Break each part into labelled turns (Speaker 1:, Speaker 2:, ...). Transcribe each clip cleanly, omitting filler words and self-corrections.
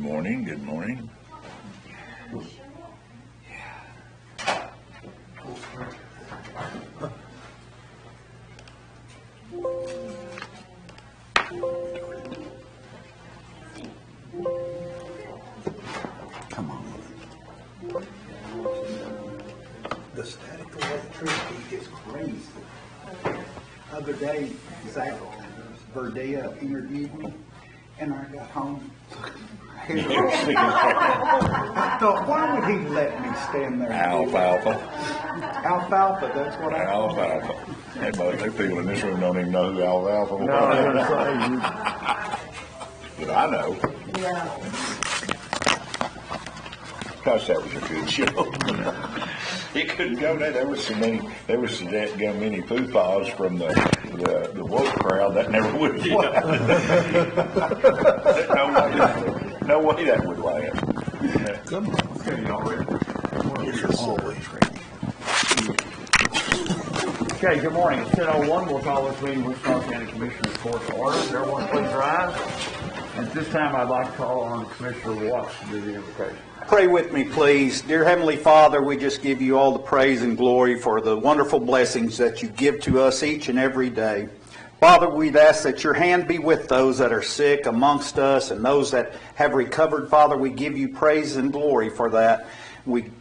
Speaker 1: morning. Good morning.
Speaker 2: Come on. The static electricity is crazy. Other day, Zach Verdea interviewed me, and I got home. I thought, why would he let me stand there?
Speaker 1: Alfalfa.
Speaker 2: Alfalfa, that's what I call it.
Speaker 1: Alfalfa. Hey, but they people in this room don't even know who alfalfa was.
Speaker 3: No, I was gonna say,
Speaker 1: But I know.
Speaker 4: Yeah.
Speaker 1: Gosh, that was a good show. It couldn't go there. There was so many poo-paws from the woke crowd that never would. No way that would last.
Speaker 2: Come on.
Speaker 3: okay, y'all ready?
Speaker 1: You're always ready.
Speaker 3: Okay, good morning. It's 10:01. We'll call this meeting Wichita County Commissioners Court to order. Everyone please rise. And at this time, I'd like to call on Commissioner Watts to do the invocation.
Speaker 2: Pray with me, please. Dear Heavenly Father, we just give you all the praise and glory for the wonderful blessings that you give to us each and every day. Father, we'd ask that your hand be with those that are sick amongst us and those that have recovered. Father, we give you praise and glory for that. We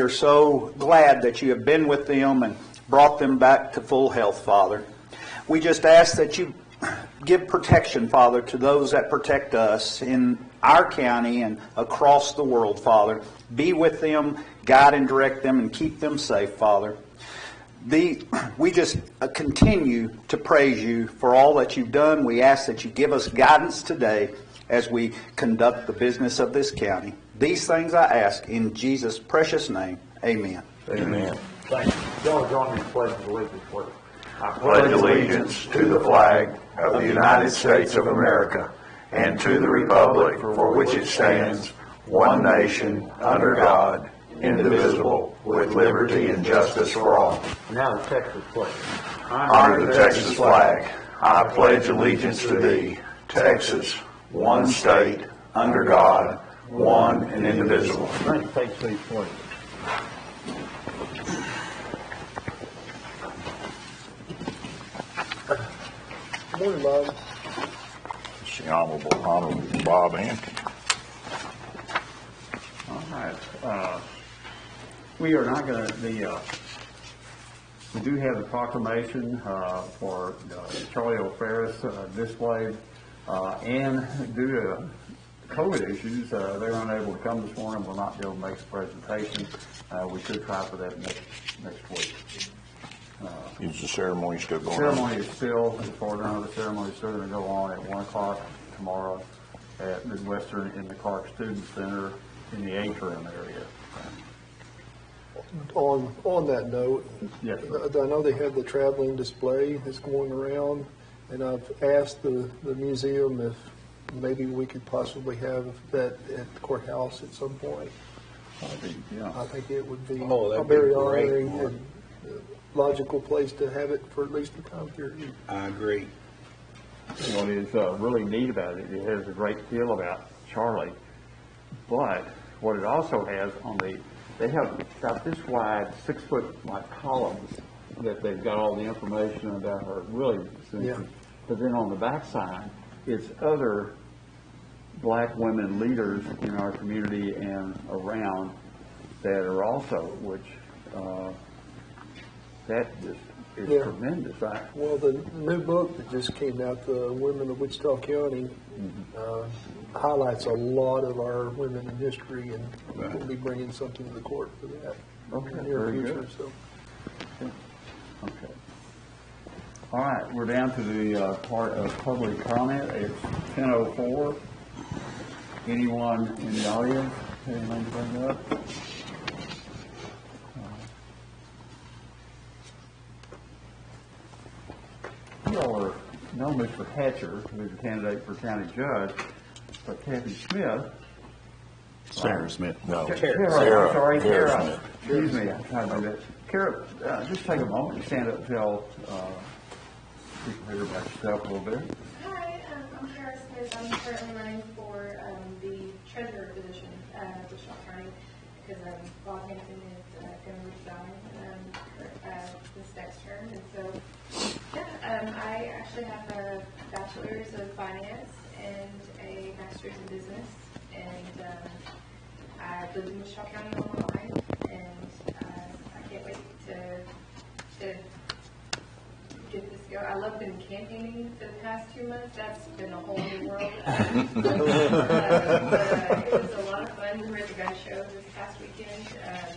Speaker 2: are so glad that you have been with them and brought them back to full health, Father. We just ask that you give protection, Father, to those that protect us in our county and across the world, Father. Be with them, guide and direct them, and keep them safe, Father. We just continue to praise you for all that you've done. We ask that you give us guidance today as we conduct the business of this county. These things I ask in Jesus' precious name. Amen.
Speaker 1: Amen.
Speaker 3: Thank you. Y'all join me in pledge of allegiance, please. I
Speaker 5: pledge allegiance to the flag of the United States of America and to the republic for which it stands, one nation, under God, indivisible, with liberty and justice for all.
Speaker 3: Now the Texas pledge.
Speaker 5: Under the Texas flag, I pledge allegiance to thee, Texas, one state, under God, one and indivisible.
Speaker 3: Thank you. Take seats, please.
Speaker 4: Good morning, Bob.
Speaker 1: It's the Honorable Bob Hampton.
Speaker 3: All right. We are not going to, we do have the proclamation for Charlie O'Ferris displayed, and due to COVID issues, they were unable to come this morning, will not be able to make the presentation. We should try for that next week.
Speaker 1: Is the ceremony still
Speaker 3: The
Speaker 1: going
Speaker 3: ceremony
Speaker 1: on?
Speaker 3: is still, as far as I know, the ceremony is still going to go on at 1 o'clock tomorrow at Midwestern in the Clark Student Center in the atrium area.
Speaker 4: On that note,
Speaker 3: Yes, sir.
Speaker 4: I know they have the traveling display that's going around, and I've asked the museum if maybe we could possibly have that at the courthouse at some point.
Speaker 3: Yeah.
Speaker 4: I think it would be
Speaker 2: Oh, that'd
Speaker 4: a
Speaker 2: be
Speaker 4: very
Speaker 2: great.
Speaker 4: honoring and logical place to have it for at least the time period.
Speaker 2: I agree.
Speaker 3: What is really neat about it, it has a great feel about Charlie, but what it also has they have got this wide 6-foot like columns that they've got all the information about her, really.
Speaker 4: Yeah.
Speaker 3: But then on the backside, it's other black women leaders in our community and around that are also, which that just is
Speaker 4: Yeah.
Speaker 3: tremendous.
Speaker 4: Well, the new book that just came out, The Women of Wichita County, highlights a lot of our women in history, and we'll be bringing something to the court for that
Speaker 3: Okay,
Speaker 4: in the near
Speaker 3: very
Speaker 4: future.
Speaker 3: good.
Speaker 4: So,
Speaker 3: Okay. All right, we're down to the part of public comment. It's 10:04. Anyone in the audience have anything to bring up? You all know Mr. Hatcher, who's a candidate for county judge, but Kathy Smith.
Speaker 1: Sarah Smith. No.
Speaker 3: Kara, sorry,
Speaker 1: Kara
Speaker 3: Kara.
Speaker 1: Smith.
Speaker 3: Excuse me, I'm trying to do that. Kara, just take a moment and stand up and tell people here about yourself a little bit.
Speaker 6: Hi, I'm Kara Smith. I'm currently running for the treasurer Wichita County, because Bob Hampton is going to resign this next term. And so, yeah, I actually have a bachelor's of finance and a master's in business, and I lived in Wichita County all my life, and I can't wait to get this go. I love been campaigning for the past 2 months. That's been a whole new world. But it was a lot of fun. We were at the gun show this past weekend.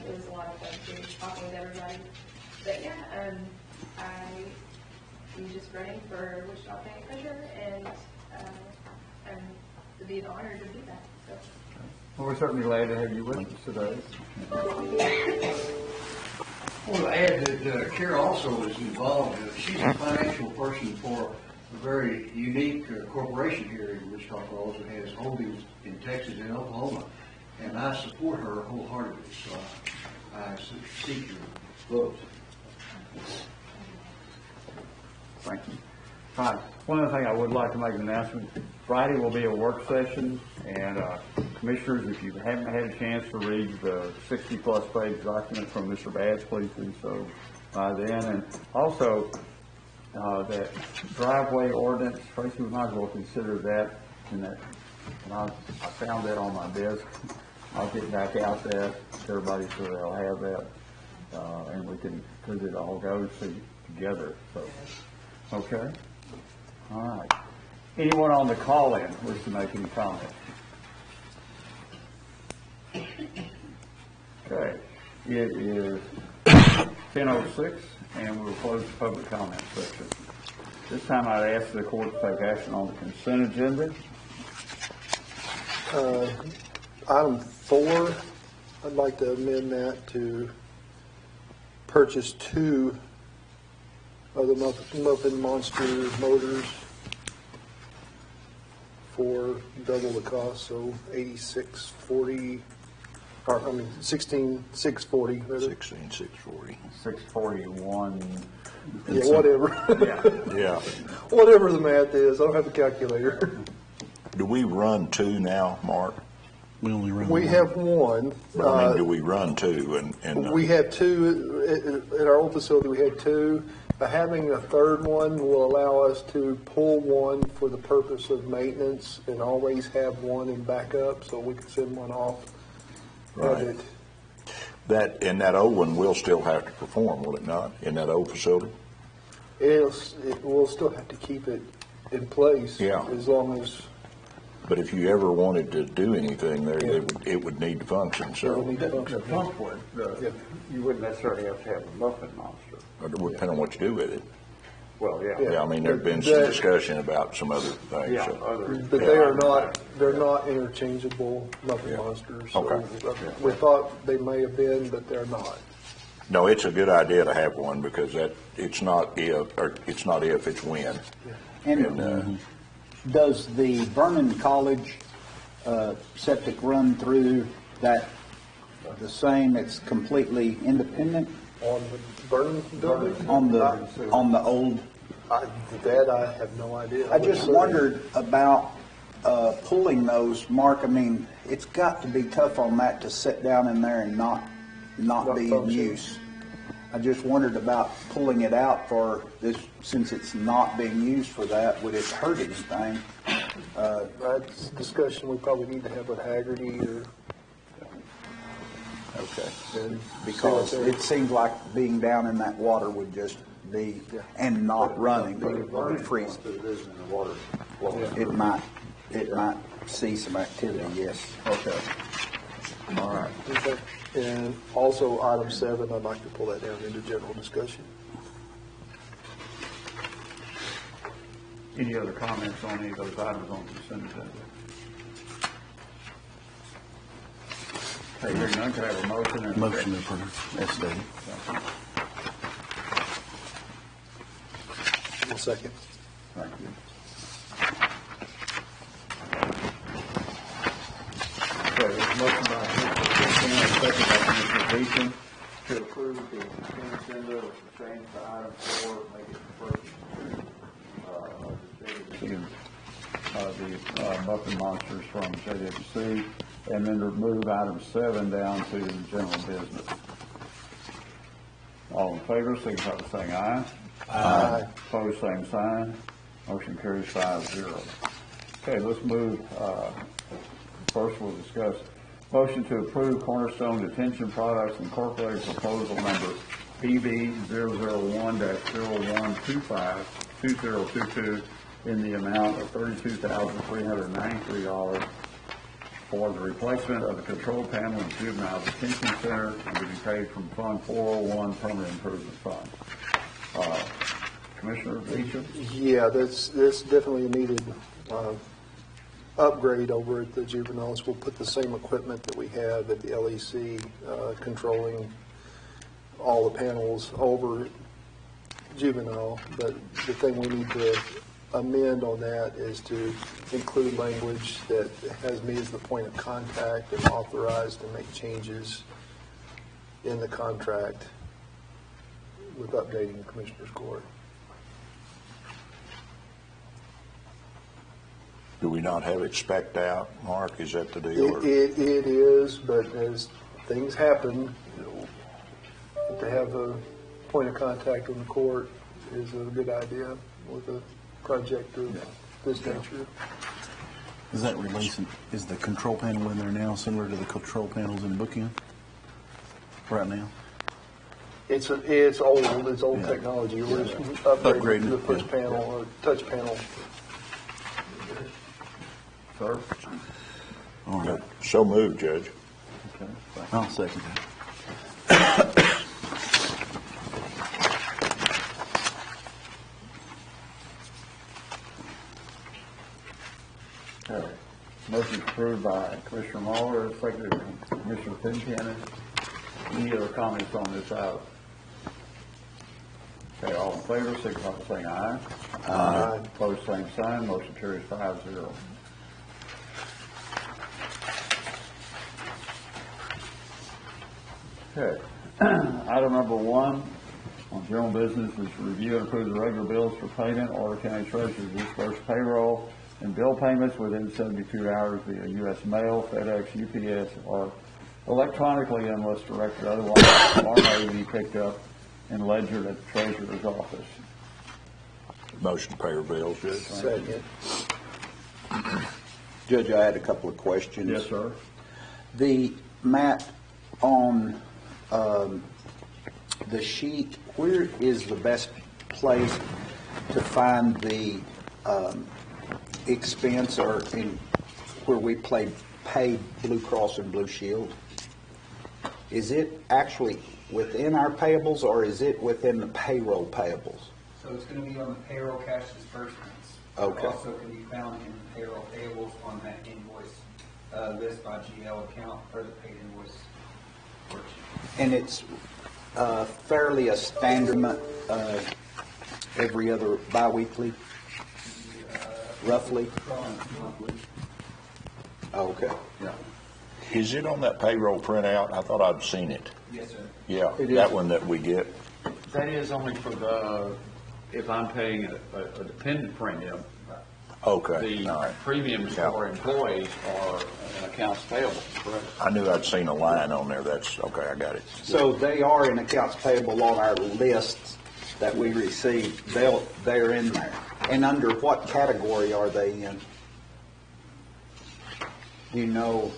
Speaker 6: It was a lot of fun too, talking with everybody. But yeah, I'm just running for Wichita County Treasurer, and it'd be an honor to do that. So.
Speaker 3: Well, we're certainly glad to have you with us today.
Speaker 7: I want to add that Carol also is involved. She's a financial person for a very unique corporation here in Wichita Falls that has holdings in Texas and Oklahoma. And I support her wholeheartedly, so I seek your vote.
Speaker 3: Thank you. All right. One other thing I would like to make an announcement. Friday will be a work session, and commissioners, if you haven't had a chance to read the 60-plus page document from Mr. Bads, please do so by then. And also, that driveway ordinance, Tracy, we might as well consider that. And that, and I found that on my desk. I'll get back out that to everybody so they'll have that, and we can, because it all goes together. So, okay. All right. Anyone on the call-in wish to make any comments? Okay. It is 10:06, and we'll close the public comment section. This time I'd ask the court to take action on the consent agenda.
Speaker 4: Item 4, I'd like to amend that to purchase 2 of the Muffin Monster motors for double the cost, so $86.40, or I mean $16,640.
Speaker 1: 16,640.
Speaker 3: 641.
Speaker 4: Yeah, whatever.
Speaker 3: Yeah.
Speaker 1: Yeah.
Speaker 4: Whatever the math is, I don't have the calculator.
Speaker 1: Do we run 2 now, Mark?
Speaker 4: We have one.
Speaker 1: I mean, do we run 2? And
Speaker 4: We had 2 at our old facility. We had 2. Having a third one will allow us to pull one for the purpose of maintenance and always have one in backup, so we can send one off.
Speaker 1: Right. that old one will still have to perform, will it not, in that old facility?
Speaker 4: We'll still have to keep it in place.
Speaker 1: Yeah.
Speaker 4: As long as
Speaker 1: But if you ever wanted to do anything there, it would need to function,
Speaker 4: it will
Speaker 1: so
Speaker 4: need to
Speaker 3: The
Speaker 4: function.
Speaker 3: pump would, you wouldn't necessarily have to have a Muffin Monster.
Speaker 1: it would depend on what you do with it.
Speaker 3: Well, yeah.
Speaker 1: Yeah, I mean, there've been some
Speaker 4: That-
Speaker 1: discussion about some other things.
Speaker 3: Yeah,
Speaker 1: so.
Speaker 3: other.
Speaker 4: But they're not interchangeable Muffin
Speaker 1: Yeah.
Speaker 4: Monsters. So
Speaker 1: Okay.
Speaker 4: we thought they may have been, but they're not.
Speaker 1: No, it's a good idea to have one because it's not if, it's when.
Speaker 2: And does the Vernon College septic run through that the same, it's completely independent
Speaker 4: On the Vernon building?
Speaker 2: on the old?
Speaker 4: That I have no idea.
Speaker 2: I just wondered about pulling those, Mark. I mean, it's got to be tough on that to sit down in there and not be in
Speaker 4: function.
Speaker 2: use. I just wondered about pulling it out for this, since it's not being used for that. Would it hurt anything?
Speaker 4: That's a discussion we probably need to have with Haggerty or.
Speaker 1: Okay.
Speaker 2: Because it seems like being down in that water would just be, and not running, would freeze. It might see some activity, yes.
Speaker 3: Okay. All right.
Speaker 4: Okay. And also item 7, I'd like to pull that down into general discussion.
Speaker 3: Any other comments on any of those items on the consent agenda? Okay, hearing none, can I have a motion? And
Speaker 8: Motion to approve, as stated.
Speaker 4: One second.
Speaker 3: Thank you. Okay, there's a motion by Mr. Christian, and a second by Mr. Beecham to approve the consent agenda with the change to item 4, make it the first. the Muffin Monsters from JWC, and then to move item 7 down to general business. All in favor, signify by saying aye.
Speaker 4: Aye.
Speaker 3: Opposed, same sign. Motion carries 5-0. Okay, let's move, first we'll discuss motion to approve Cornerstone Detention Products Incorporated proposal number PB 001-0125-2022 in the amount of $32,393 for the replacement of the control panel in Juvenile Detention Center and to be paid from Fund 401 Permanent Improvement Fund. Commissioner Beecham?
Speaker 4: Yeah, that's definitely a needed upgrade over at the juveniles. We'll put the same equipment that we have at the LEC, controlling all the panels over juvenile, but the thing we need to amend on that is to include language that has me as the point of contact and authorized to make changes in the contract with updating the Commissioner's Court.
Speaker 1: Do we not have it spec'd out, Mark? Is that the deal? or-
Speaker 4: It is, but as things happen, to have a point of contact in the court is a good idea with a project of this nature.
Speaker 8: Is that releasing, is the control panel in there now similar to the control panels in Bookend right now?
Speaker 4: It's old, it's old
Speaker 8: Yeah.
Speaker 4: technology. We're just upgrading
Speaker 8: Upgrading
Speaker 4: to the
Speaker 8: it,
Speaker 4: push
Speaker 8: yeah.
Speaker 4: panel or touch panel.
Speaker 3: Sir?
Speaker 8: All right,
Speaker 1: So moved, Judge.
Speaker 3: Okay, thank you.
Speaker 8: I'll second that.
Speaker 3: Okay. Motion approved by Commissioner Muller, seconded by Commissioner Finnegan. Any other comments on this item? Okay, all in favor, signify by saying aye.
Speaker 4: Aye.
Speaker 3: Opposed, same sign. Motion carries 5-0. Okay. Item number 1 on general business is to review and approve the regular bills for payment. Order County Treasurer to disperse payroll and bill payments within 72 hours via U.S. mail, FedEx, UPS, or electronically unless directed otherwise, or may be picked up and ledgered at the treasurer's office.
Speaker 1: Motion to pay our bills, Judge.
Speaker 4: Second.
Speaker 2: Judge, I had a couple of questions.
Speaker 3: Yes, sir.
Speaker 2: The Matt, on the sheet, where is the best place to find the expense or in where we pay Blue Cross and Blue Shield? Is it actually within our payables or is it within the payroll payables?
Speaker 9: So it's going to be on the payroll cash disbursements.
Speaker 2: Okay.
Speaker 9: It also can be found in payroll payables on that invoice list by GL account or the paid invoice worksheet.
Speaker 2: And it's fairly a standard, every other biweekly, roughly?
Speaker 9: Monthly.
Speaker 2: Okay.
Speaker 3: Yeah.
Speaker 1: Is it on that payroll printout? I thought I'd seen it.
Speaker 9: Yes, sir.
Speaker 1: Yeah,
Speaker 3: It is.
Speaker 1: that one that we get.
Speaker 3: That is only for the, if I'm paying a dependent premium,
Speaker 1: Okay,
Speaker 3: the
Speaker 1: all right.
Speaker 3: premiums
Speaker 1: Yeah.
Speaker 3: for employees are in accounts payable, correct?
Speaker 1: I knew I'd seen a line on there. That's, okay, I got it.
Speaker 2: So they are in accounts payable on our lists that we receive. They're in there. And under what category are they in? Do you know?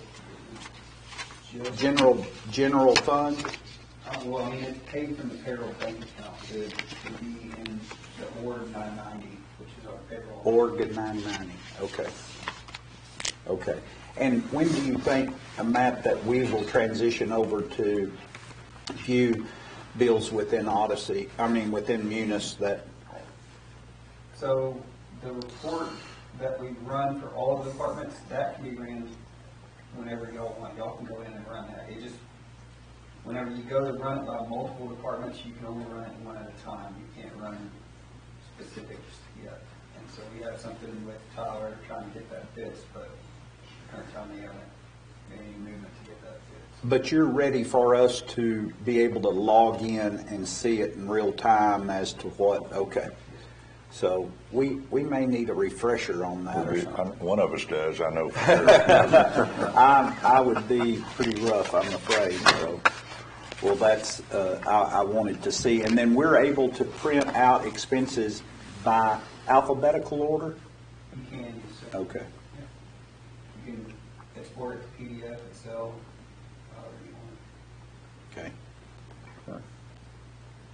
Speaker 2: General fund?
Speaker 9: Well, I mean, it's paid from the payroll bank account. It would be in the order 990, which is our payroll.
Speaker 2: Org at 990, okay. Okay. And when do you think, Matt, that we will transition over to view bills within Odyssey, within Munis that,
Speaker 9: So the report that we run for all of the departments, that can be ran whenever y'all want. Y'all can go in and run that. It just, whenever you go to run it by multiple departments, you can only run it one at a time. You can't run specifics yet. And so we have something with Tyler trying to get that fixed, but current time we haven't made any movement to get that fixed.
Speaker 2: but you're ready for us to be able to log in and see it in real time as to what, okay. So we may need a refresher on that or something.
Speaker 1: One of us does, I know. For sure.
Speaker 2: I would be pretty rough, I'm afraid, so. Well, that's, I wanted to see. And then we're able to print out expenses by alphabetical order?
Speaker 9: You can use it.
Speaker 2: Okay.
Speaker 9: You can export it to PDF, Excel, however you want.
Speaker 2: Okay.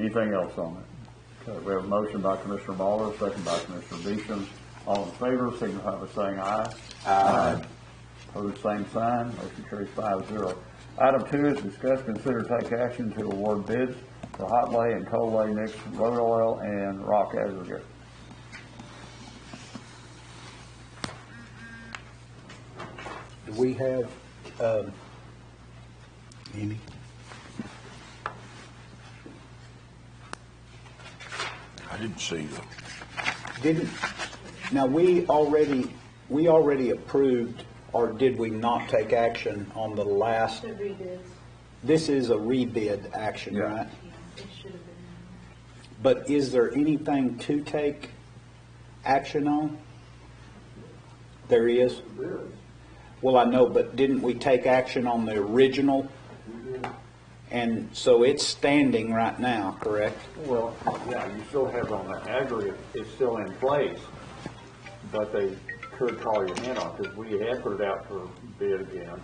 Speaker 3: Anything else on it? Okay, we have a motion by Commissioner Muller, second by Commissioner Beecham. All in favor, signify by saying aye. Aye. Opposed, same sign. Motion carries 5-0. Item 2 is discuss, consider, take action to award bids for hot lay and cold lay mix, road oil, and rock aggregate.
Speaker 2: Do we have, any?
Speaker 1: I didn't see them.
Speaker 2: Didn't, now we already approved, or did we not take action on the last?
Speaker 6: The rebids,
Speaker 2: This is a rebid action,
Speaker 3: Yeah.
Speaker 2: right?
Speaker 6: it should have been.
Speaker 2: But is there anything to take action on? There is? Well, I know, but didn't we take action on the original? And so it's standing right now, correct?
Speaker 3: Well, yeah, you still have on the aggregate, it's still in place, but they could call your hand on, because we had put it out for bid again,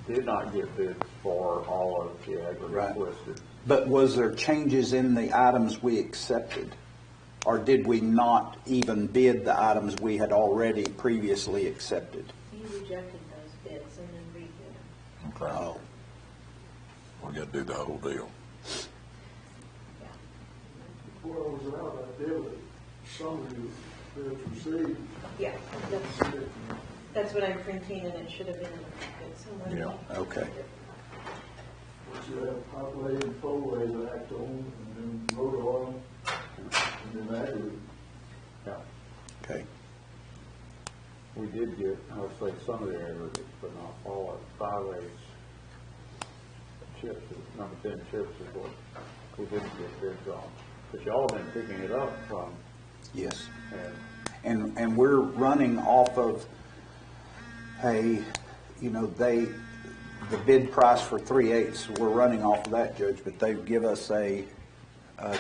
Speaker 3: did not get bids for all of the aggregates
Speaker 2: Right.
Speaker 3: listed.
Speaker 2: But was there changes in the items we accepted? Or did we not even bid the items we had already previously accepted?
Speaker 6: You rejected those bids and then rebid them.
Speaker 1: Okay.
Speaker 2: Oh,
Speaker 1: We gotta do the whole deal.
Speaker 4: Before I was out, I did it. Some of you bids received.
Speaker 6: Yeah, that's what I'm printing, and it should have been in the packet somewhere.
Speaker 1: Yeah.
Speaker 2: okay.
Speaker 4: But you have hot lay and cold lay that act on, and then road oil, and then aggregate.
Speaker 3: Yeah,
Speaker 2: Okay.
Speaker 3: we did get, I would say, some of the aggregates, but not all of it. 5/8 chips, number 10 chips is what we didn't get bids on. But y'all have been picking it up from,
Speaker 2: Yes.
Speaker 3: and
Speaker 2: And we're running off of the bid price for 3/8, we're running off of that, Judge, but they give us a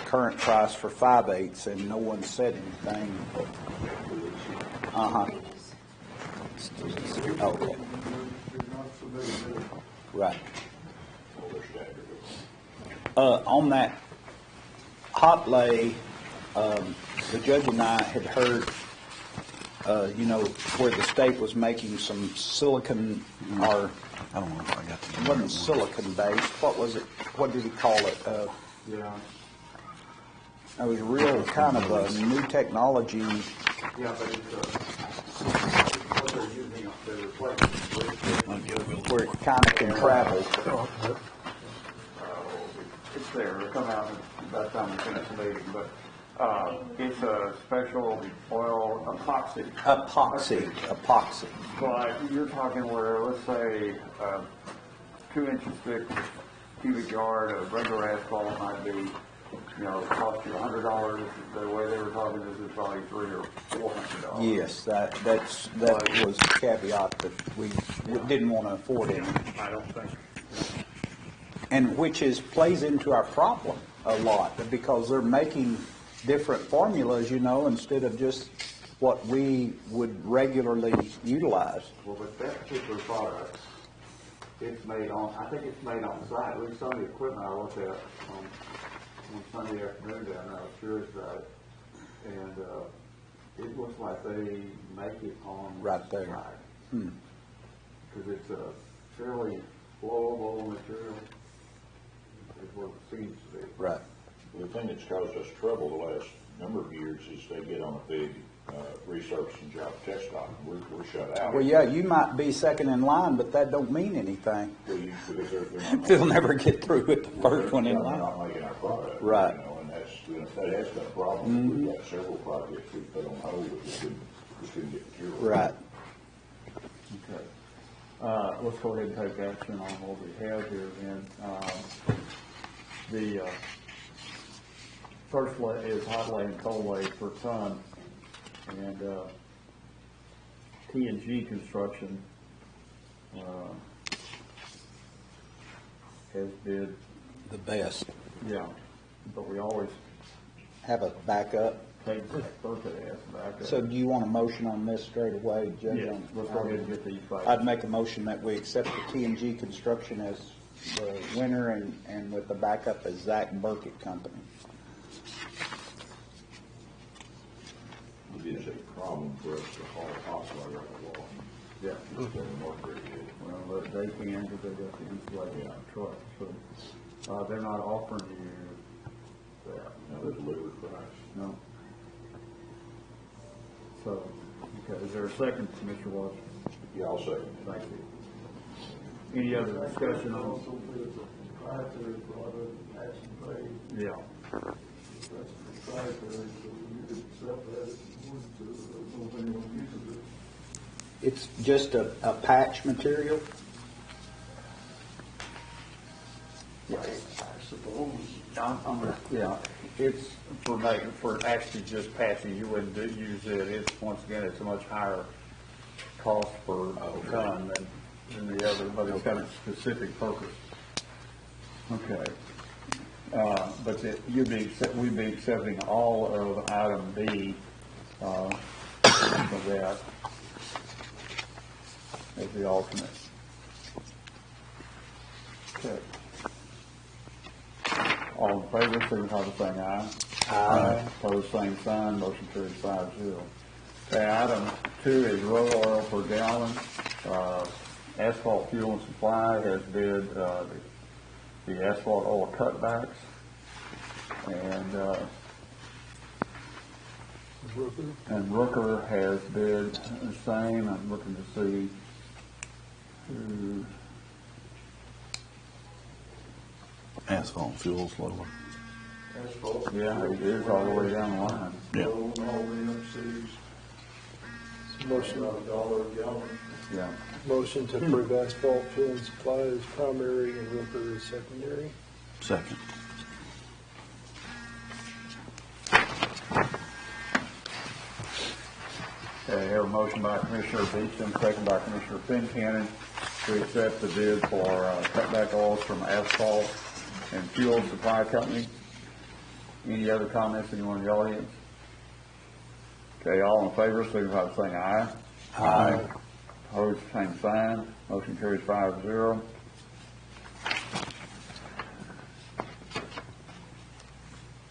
Speaker 2: current price for 5/8, and no one said anything. Uh-huh. Okay. Right. On that hot lay, the judge and I had heard, where the state was making some silicon, or,
Speaker 8: I don't know if I got the.
Speaker 2: it wasn't silicon based, what was it, what did he call it?
Speaker 3: yeah,
Speaker 2: It was real kind of a new technology,
Speaker 3: yeah, but it's, what they're using, they're replacing.
Speaker 2: where it kind of can travel.
Speaker 3: It's there, it'll come out by the time we finish the meeting, but, it's a special oil epoxy.
Speaker 2: Epoxy.
Speaker 3: But you're talking where, let's say, 2 inches thick cubic yard of regular asphalt might be, cost you $100. The way they were talking is it's probably $300 or $400.
Speaker 2: Yes, that was the caveat that we didn't want to afford it.
Speaker 3: I don't think.
Speaker 2: And which plays into our problem a lot, because they're making different formulas, instead of just what we would regularly utilize.
Speaker 3: Well, but that particular product, it's made on, I think it's made on site. At least some of the equipment I looked at on Sunday afternoon down there, I was curious about it. And, it looks like they make it on
Speaker 2: Right there.
Speaker 3: site. Because it's a fairly flowable material, is what it seems to be.
Speaker 2: Right.
Speaker 1: The thing that's caused us trouble the last number of years is they get on a big resurfacing job test dock, and we're shut out.
Speaker 2: Well, yeah, you might be second in line, but that don't mean anything.
Speaker 1: Because they're not-
Speaker 2: They'll never get through with the first one in
Speaker 1: They're
Speaker 2: line.
Speaker 1: not making our product.
Speaker 2: Right.
Speaker 1: And that has been a problem. We've got several projects we've put on hold that we couldn't get cured.
Speaker 2: Right.
Speaker 3: Okay. Let's go ahead and take action on what we have here then. first is hot lay and cold lay per ton, and T&G Construction has bid,
Speaker 2: The best.
Speaker 3: yeah, but we always
Speaker 2: Have a backup.
Speaker 3: take Burkett as backup.
Speaker 2: So do you want a motion on this straight away, Judge?
Speaker 3: Yes, let's go ahead and get these back.
Speaker 2: I'd make a motion that we accept the T&G Construction as the winner and with the backup as Zach Burkett Company.
Speaker 1: It is a problem for us to haul topsoil around the wall.
Speaker 3: Yeah.
Speaker 1: It doesn't work very good.
Speaker 3: Well, they can, because they got the insulated truck, so, they're not offering you that,
Speaker 1: Now, there's a lower price.
Speaker 3: no. So, okay, is there a second, Mr. Washington?
Speaker 1: Yeah, I'll second it.
Speaker 3: Thank you. Any other discussion on? Yeah.
Speaker 2: It's just a patch material?
Speaker 3: Yeah, it's for actually just patching, you wouldn't use it, it's, once again, it's a much higher cost per ton than the other, but it's got a specific purpose. Okay. But we'd be accepting all of item B, of that as the alternate. Okay. All in favor, signify by saying aye. Aye. Opposed, same sign, motion carries 5-0. Okay, item 2 is road oil per gallon. Asphalt Fuel and Supply has bid, the asphalt oil cutbacks. And Rooker has bid the same. I'm looking to see who,
Speaker 8: Asphalt fuels lower.
Speaker 3: yeah, it is all the way down the line.
Speaker 4: Motion,
Speaker 3: Yeah.
Speaker 4: motion to approve asphalt fuel and supply as primary and Rooker as secondary.
Speaker 8: Second.
Speaker 3: Okay, I have a motion by Commissioner Beecham, second by Commissioner Fincannon to accept the bid for cutback oils from Asphalt and Fuel Supply Company. Any other comments, anyone in the audience? Okay, all in favor, signify by saying aye. Aye. Opposed, same sign. Motion carries 5-0.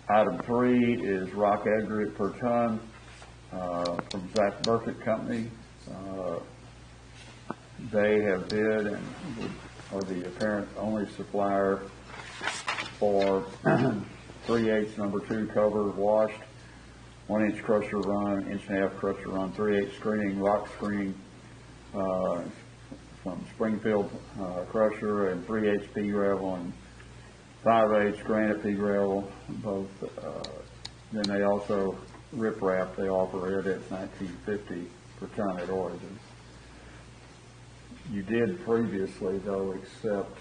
Speaker 3: Item 3 is rock aggregate per ton from Zach Burkett Company. They have bid and are the apparent only supplier for 3/8 number 2 cover washed, 1-inch crusher run, 1.5-inch crusher run, 3/8 screening, rock screening from Springfield crusher, and 3/8 pea gravel and 5/8 granite pea gravel. Both. Then they also riprap. They offer it at $19.50 per ton at origin. You did previously, though, accept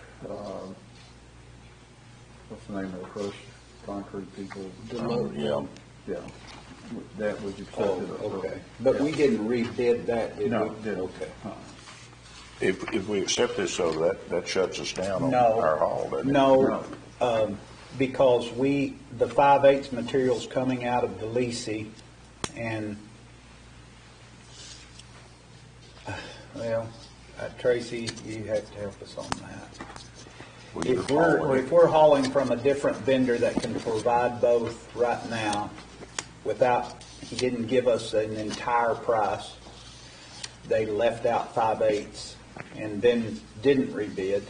Speaker 3: what's the name of the crushed concrete people?
Speaker 1: Yeah.
Speaker 3: Yeah, that was accepted.
Speaker 2: Okay. But we didn't rebid that, did we?
Speaker 3: No, didn't.
Speaker 2: Okay.
Speaker 1: If we accept this, so that shuts us down on
Speaker 2: No.
Speaker 1: our haul, doesn't it?
Speaker 2: No, because the 5/8 material's coming out of Delisi, and, well, Tracy, you have to help us on that.
Speaker 1: Well, you're
Speaker 2: If we're,
Speaker 1: hauling it.
Speaker 2: if we're hauling from a different vendor that can provide both right now, without, he didn't give us an entire price, they left out 5/8 and then didn't rebid.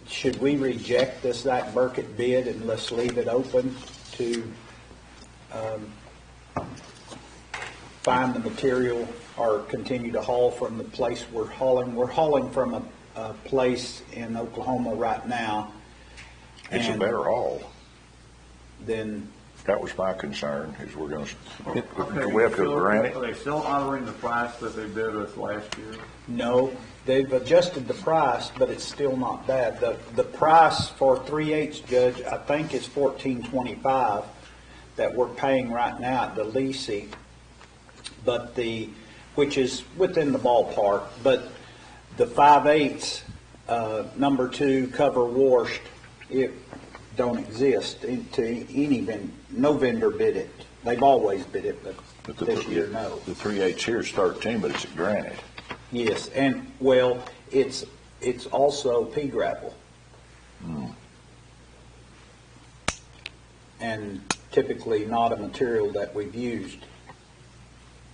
Speaker 2: Should we reject this Zach Burkett bid and let's leave it open to find the material or continue to haul from the place we're hauling? We're hauling from a place in Oklahoma right now.
Speaker 1: It's a
Speaker 2: and
Speaker 1: better haul.
Speaker 2: Then
Speaker 1: That was my concern, is we're gonna,
Speaker 3: Okay,
Speaker 1: we have to
Speaker 3: so
Speaker 1: grant it?
Speaker 3: Are they still honoring the price that they bid us last year?
Speaker 2: No, they've adjusted the price, but it's still not bad. The price for 3/8, Judge, I think is $14.25 that we're paying right now at the Lisi, but which is within the ballpark, but the 5/8, number 2 cover washed, it don't exist no vendor bid it. They've always bid it, but this year, no.
Speaker 1: The 3/8 here is 13, but it's at Granite.
Speaker 2: Yes, and, well, it's also pea gravel. And typically not a material that we've used.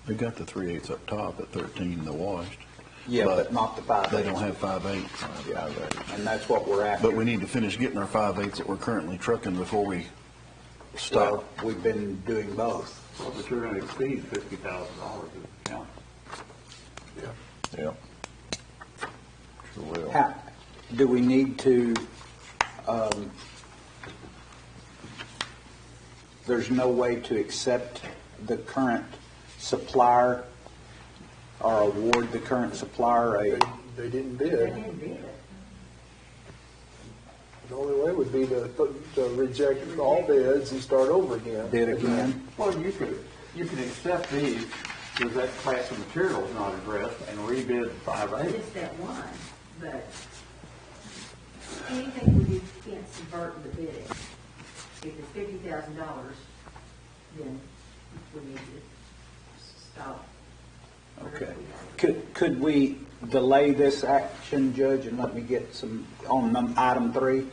Speaker 8: They got the 3/8 up top at 13, the washed.
Speaker 2: Yeah, but not the 5/8.
Speaker 8: They don't have 5/8.
Speaker 2: Yeah, and that's what we're after.
Speaker 8: But we need to finish getting our 5/8 that we're currently trucking before we stop.
Speaker 2: Well, we've been doing both.
Speaker 3: Well, but you're gonna exceed $50,000 as a county.
Speaker 1: Yeah. Sure will.
Speaker 2: Do we need to, there's no way to accept the current supplier or award the current supplier
Speaker 4: They didn't bid. The only way would be to reject all bids and start over again.
Speaker 2: bid again?
Speaker 3: Well, you can accept these, because that class of material is not addressed, and rebid 5/8.
Speaker 10: It's that one, but anything where you can't subvert the bidding, if it's $50,000, then we need to stop.
Speaker 2: Okay. Could we delay this action, Judge, and let me get some, on item 3?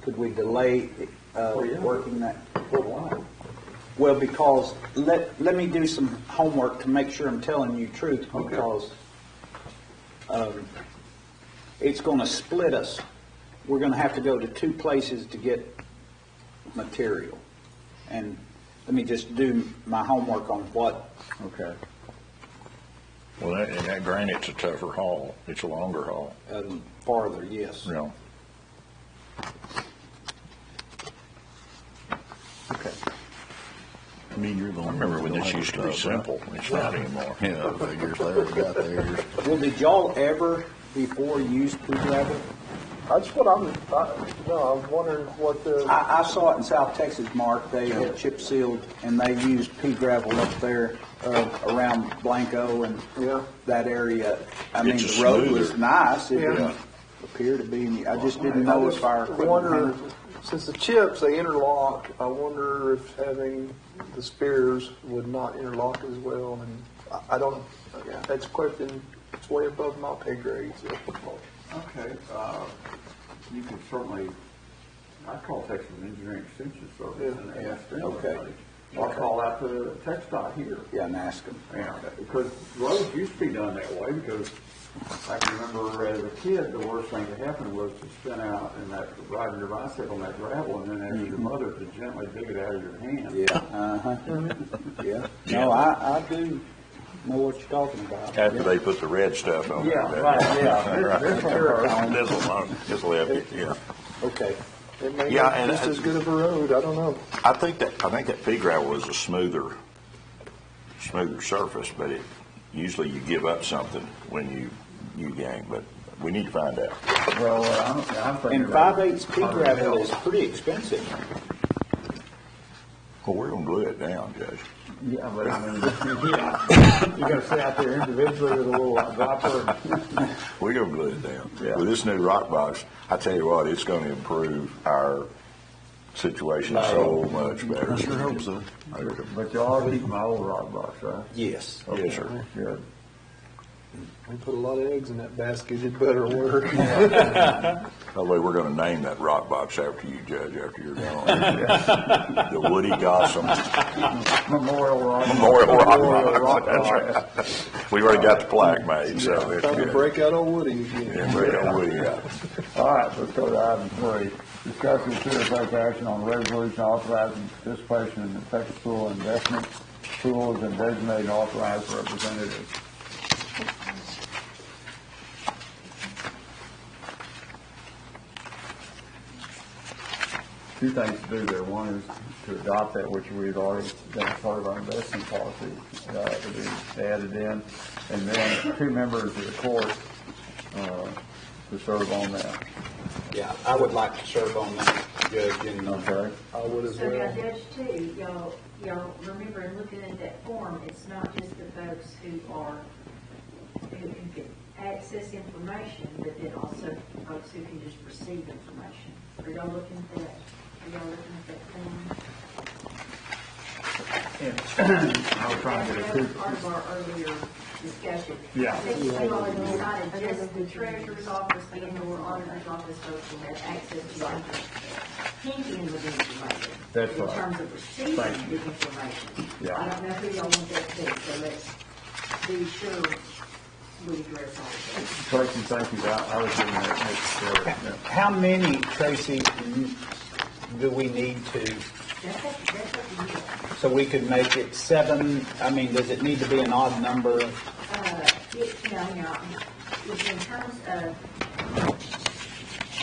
Speaker 2: Could we delay working that? Well, because, let me do some homework to make sure I'm telling you truth, because it's going to split us. We're going to have to go to 2 places to get material. And let me just do my homework on what.
Speaker 3: Okay.
Speaker 1: Well, and that Granite's a tougher haul. It's a longer haul.
Speaker 2: Farther, yes.
Speaker 1: You know,
Speaker 2: Okay.
Speaker 8: I mean, you're the
Speaker 1: I
Speaker 8: one.
Speaker 1: remember when this used to be simple. It's not anymore.
Speaker 8: Yeah, the figures, they already got theirs.
Speaker 2: Well, did y'all ever before use pea gravel?
Speaker 4: That's what I'm wondering what the,
Speaker 2: I saw it in South Texas, Mark. They had chip sealed and they used pea gravel up there around Blanco and
Speaker 4: Yeah.
Speaker 2: that area. I mean,
Speaker 1: It's
Speaker 2: the road
Speaker 1: smoother.
Speaker 2: was nice. It
Speaker 4: Yeah.
Speaker 2: didn't appear to be any, I just didn't know if our
Speaker 4: I
Speaker 2: equipment.
Speaker 4: wonder, since the chips, they interlock, I wonder if having the spears would not interlock as well, and I don't, that's a question, it's way above my pay grade, so.
Speaker 3: Okay, you can certainly, I call Texas Engineering Extension Service and ask them.
Speaker 2: Okay.
Speaker 3: about it. I'll call out to TxDOT here.
Speaker 2: Yeah, and ask them.
Speaker 3: Yeah, because roads used to be done that way, because I can remember as a kid, the worst thing that happened was to spin out and that, riding your bicycle on that gravel, and then ask your mother to gently dig it out of your hand.
Speaker 2: Yeah, yeah. No, I do know what you're talking about.
Speaker 1: After they put the red stuff on it.
Speaker 3: Yeah, right, yeah. This one hurts.
Speaker 1: This'll help you, yeah.
Speaker 2: Okay.
Speaker 4: It may
Speaker 1: Yeah,
Speaker 4: not
Speaker 1: and
Speaker 4: be just as good of a road, I don't know.
Speaker 1: I think that pea gravel is a smoother surface, but usually you give up something when you gain, but we need to find out.
Speaker 3: Well, I'm thinking.
Speaker 2: And 5/8 pea gravel is pretty expensive.
Speaker 1: Well, we're gonna glue it down, Judge.
Speaker 3: Yeah, but I mean, yeah, you gotta sit out there individually with a little dropper.
Speaker 1: We're gonna glue it down.
Speaker 3: Yeah.
Speaker 1: With this new rock box, I tell you what, it's gonna improve our situation so much better.
Speaker 8: I sure hope so.
Speaker 3: But you are keeping my old rock box, right?
Speaker 2: Yes.
Speaker 1: Yes, sir.
Speaker 3: Good.
Speaker 4: We put a lot of eggs in that basket, it better work.
Speaker 1: By the way, we're gonna name that rock box after you, Judge, after you're gone. The Woody Gossam
Speaker 3: Memorial rock.
Speaker 1: Memorial Rock
Speaker 3: Memorial
Speaker 1: Box. That's right. We've already got the plaque made, so it's
Speaker 4: Time to
Speaker 1: good.
Speaker 4: break out old Woody again.
Speaker 1: Yeah, break out Woody out.
Speaker 3: All right, let's go to item 3. Discuss and consider take action on resolution authorizing participation in the Texas Pool Investment Pools and designating authorized representatives. two things to do there. One is to adopt that, which we've already, that's part of our investment policy, to be added in. And then 2 members of the court, to serve on that.
Speaker 2: Yeah, I would like to serve on that, Judge, and,
Speaker 3: Okay?
Speaker 4: I would as
Speaker 10: So now,
Speaker 4: well.
Speaker 10: Judge, too, y'all remember in looking at that form, it's not just the folks who can access information, but then also folks who can just receive information. Are y'all looking at that? Are y'all looking at that form?
Speaker 3: I was trying to get a
Speaker 10: That was part of our earlier discussion.
Speaker 3: Yeah.
Speaker 10: I think you all have decided just the treasurer's office and or auditor's office folks will have access to the hinting of information.
Speaker 3: That's
Speaker 10: In
Speaker 3: right.
Speaker 10: terms of receiving
Speaker 3: Thank
Speaker 10: the information.
Speaker 3: Yeah.
Speaker 10: I don't know who y'all want that to be, so let's be sure we address all of that.
Speaker 3: Tracy, thank you. I was getting that necessary. Yeah.
Speaker 2: how many, Tracy, do we need to,
Speaker 10: That's up to you.
Speaker 2: so we could make it 7? I mean, does it need to be an odd number?
Speaker 10: No, it's in terms of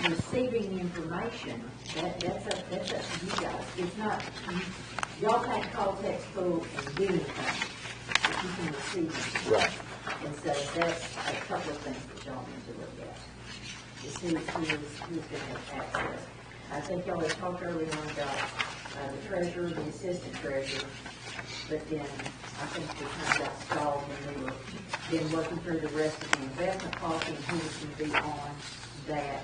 Speaker 10: receiving the information, that's up to you guys. It's not, y'all can't call text pool and do anything, if you can receive it.
Speaker 2: Right.
Speaker 10: And so that's a couple of things that y'all need to look at, to see who's going to have access. I think y'all had talked earlier on about the treasurer, the assistant treasurer, but then I think we kind of got stalled when we were then working through the rest of the investment policy and who was going to be on that.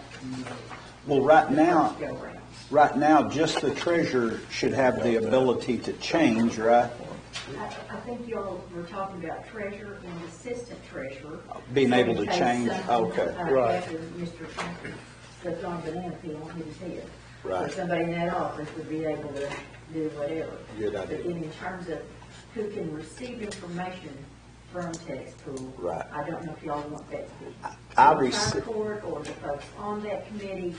Speaker 2: Well, right now,
Speaker 10: Go around.
Speaker 2: right now, just the treasurer should have the ability to change, right?
Speaker 10: I think y'all were talking about treasurer and assistant treasurer.
Speaker 2: Being able to
Speaker 10: In case
Speaker 2: change,
Speaker 10: something,
Speaker 2: okay.
Speaker 4: Right.
Speaker 10: After Mr. Franklin slipped on a banana peel on his head.
Speaker 2: Right.
Speaker 10: So somebody in that office would be able to do whatever.
Speaker 2: Good idea.
Speaker 10: But then in terms of who can receive information from text pool.
Speaker 2: Right.
Speaker 10: I don't know if y'all want that to be.
Speaker 2: I
Speaker 10: the
Speaker 2: rece-
Speaker 10: entire court or the folks on that committee,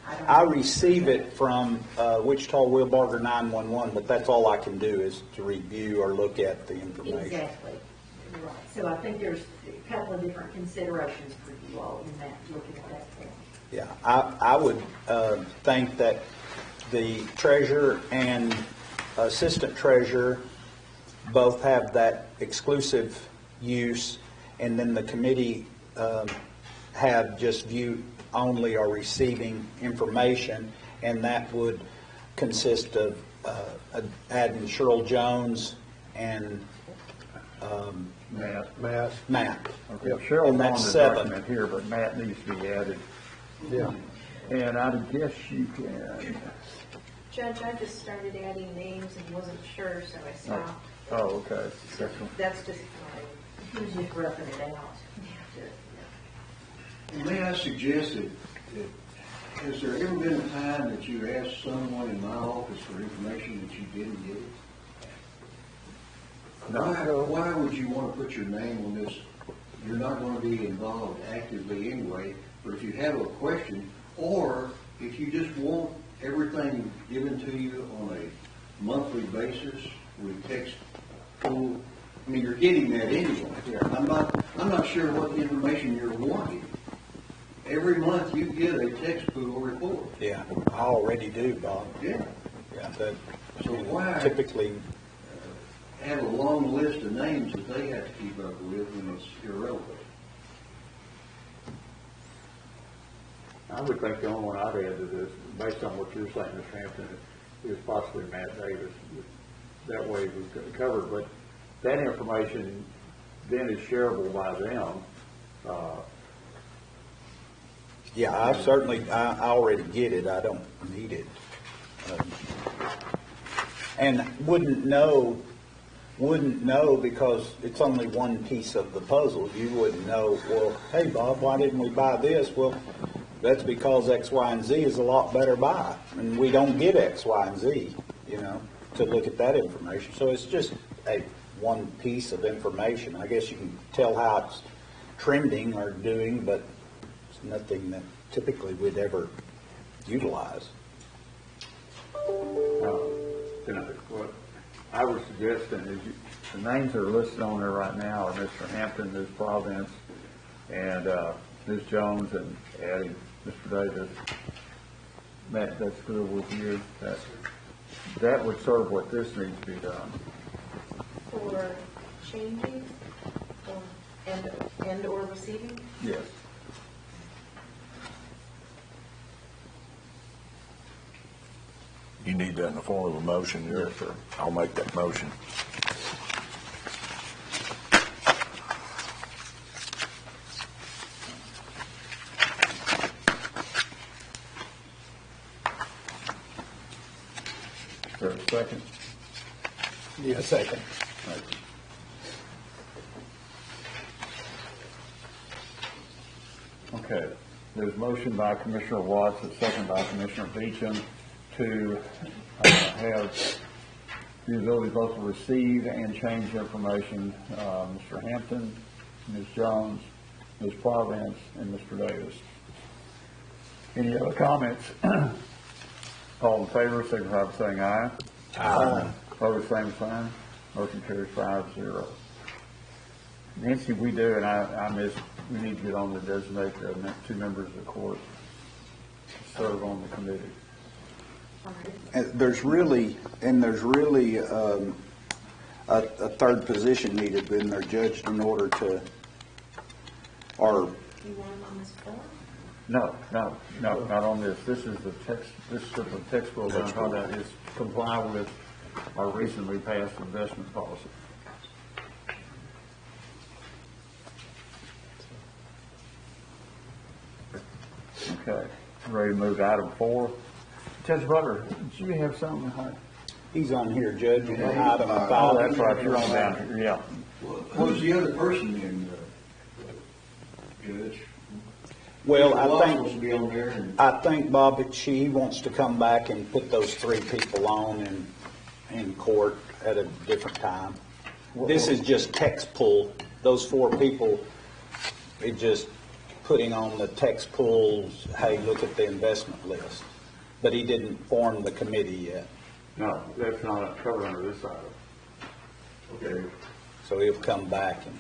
Speaker 10: I don't know.
Speaker 2: I receive it from Wichita Wheelbarger 911, but that's all I can do is to review or look at the information.
Speaker 10: Exactly, right. So I think there's a couple of different considerations for you all in that, looking at that form.
Speaker 2: Yeah, I would think that the treasurer and assistant treasurer both have that exclusive use, and then the committee have just view only or receiving information, and that would consist of adding Cheryl Jones and
Speaker 3: Matt.
Speaker 2: Matt.
Speaker 3: Okay,
Speaker 2: And
Speaker 3: Cheryl's on
Speaker 2: that's
Speaker 3: the
Speaker 2: 7.
Speaker 3: document here, but Matt needs to be added.
Speaker 4: Yeah.
Speaker 3: And I guess you can,
Speaker 6: Judge, I just started adding names and wasn't sure, so I stopped.
Speaker 3: oh, okay.
Speaker 6: That's just
Speaker 10: Who's just roughing it out?
Speaker 7: And may I suggest that, has there ever been a time that you asked someone in my office for information that you didn't get? Why would you want to put your name on this? You're not going to be involved actively anyway, but if you have a question, or if you just want everything given to you on a monthly basis with text pool, I mean, you're getting that anyway. I'm not sure what information you're wanting. Every month you get a text pool report.
Speaker 2: Yeah, I already do, Bob.
Speaker 7: Yeah.
Speaker 2: Yeah, that
Speaker 7: So why
Speaker 2: typically,
Speaker 7: have a long list of names that they have to keep up with when it's irrelevant?
Speaker 3: I would think the only one I'd add to this, based on what you're saying, Mr. Hampton, is possibly Matt Davis. That way we've covered, but that information then is shareable by them.
Speaker 2: yeah, I certainly, I already get it, I don't need it. And wouldn't know because it's only one piece of the puzzle. You wouldn't know, well, hey, Bob, why didn't we buy this? Well, that's because X, Y, and Z is a lot better buy. And we don't get X, Y, and Z, to look at that information. So it's just one piece of information. I guess you can tell how it's trending or doing, but it's nothing that typically we'd ever utilize.
Speaker 3: What I was suggesting is the names that are listed on there right now are Mr. Hampton, Ms. Providence, and Ms. Jones, and adding Mr. Davis. Matt, that's good with you. That would serve what this needs to be done.
Speaker 10: For changing and/or receiving?
Speaker 3: Yes.
Speaker 1: You need that in the form of a motion, yes, sir. I'll make that motion.
Speaker 3: Is there a second?
Speaker 2: Yeah, second.
Speaker 3: Okay, there's motion by Commissioner Watts, a second by Commissioner Beecham to have the ability both to receive and change information. Mr. Hampton, Ms. Jones, Ms. Providence, and Mr. Davis. Any other comments? All in favor, signify by saying aye. Aye. Opposed, same sign. Motion carries 5-0. Nancy, we do, and I miss, we need to get on to designate the two members of the court to serve on the committee.
Speaker 2: And there's really a third position needed in there, judged in order to, or,
Speaker 10: You want them on this form?
Speaker 3: No, not on this. This is the text, this is the text bill that I'm talking about is comply with our recently passed investment policy. Okay, ready to move to item 4. Judge Butler, did you have something?
Speaker 2: he's on here, Judge, in item
Speaker 3: Oh,
Speaker 2: 5.
Speaker 3: that's right, you're on down here, yeah.
Speaker 7: Who's the other person in, Judge?
Speaker 2: Well,
Speaker 7: Mr. Watts
Speaker 2: I
Speaker 7: supposed to be on there, and
Speaker 2: I think Bob, she wants to come back and put those 3 people on in court at a different time. This is just text pull. Those 4 people, it just putting on the text pulls, hey, look at the investment list. But he didn't form the committee yet.
Speaker 3: No, that's not covered under this item.
Speaker 7: okay.
Speaker 2: So he'll come back and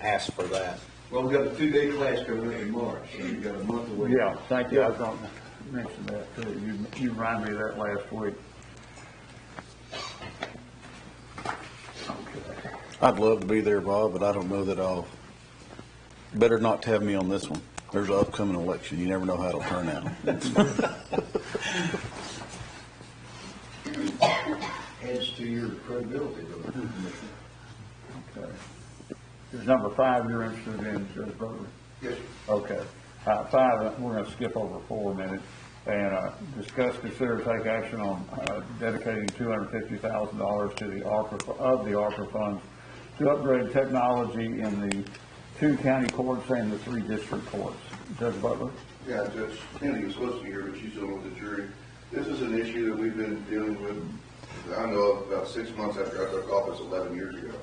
Speaker 2: ask for that.
Speaker 7: Well, we got a 2-day class coming up in March, so you got a month away.
Speaker 3: Yeah, thank you. I was going to mention that too. You reminded me of that last week. Okay.
Speaker 8: I'd love to be there, Bob, but I don't know that I'll, better not to have me on this one. There's an upcoming election. You never know how it'll turn out.
Speaker 7: Adds to your credibility, though, Commissioner.
Speaker 3: Okay. Is number 5 you're interested in, Judge Butler?
Speaker 7: Yes, sir.
Speaker 3: Okay. 5, we're going to skip over 4 minutes and discuss, consider, take action on dedicating $250,000 to the ARPA funds to upgrade technology in the 2 county courts and the 3 district courts. Judge Butler?
Speaker 11: Yeah, Judge Kennedy was supposed to be here, but she's dealing with the jury. This is an issue that we've been dealing with, I know, of about 6 months after I took office 11 years ago.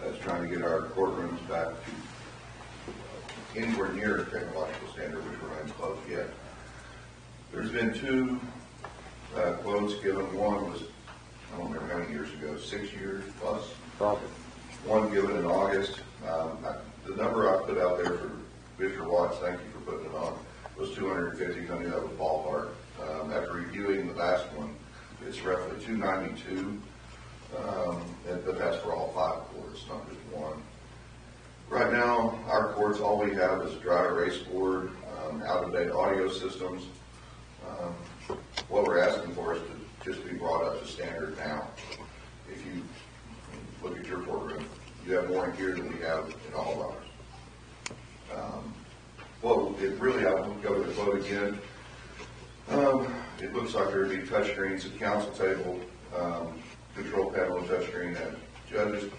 Speaker 11: It's trying to get our courtrooms back to anywhere near a technological standard, which we're not close yet. There's been 2 quotes given. One was, I don't remember how many years ago, 6 years plus.
Speaker 3: Probably.
Speaker 11: One given in August. The number I put out there for Commissioner Watts, thank you for putting it on, was 250. I knew that was ballpark. After reviewing the last one, it's roughly 292. But that's for all 5 courts, not just one. Right now, our courts, all we have is a dry erase board, out-of-date audio systems. What we're asking for is to just be brought up to standard now. If you look at your courtroom, you have more in here than we have in all of ours. Well, it really, I won't go to the quote again. It looks like there'd be touchscreens at council table, control panel and touchscreen at judges,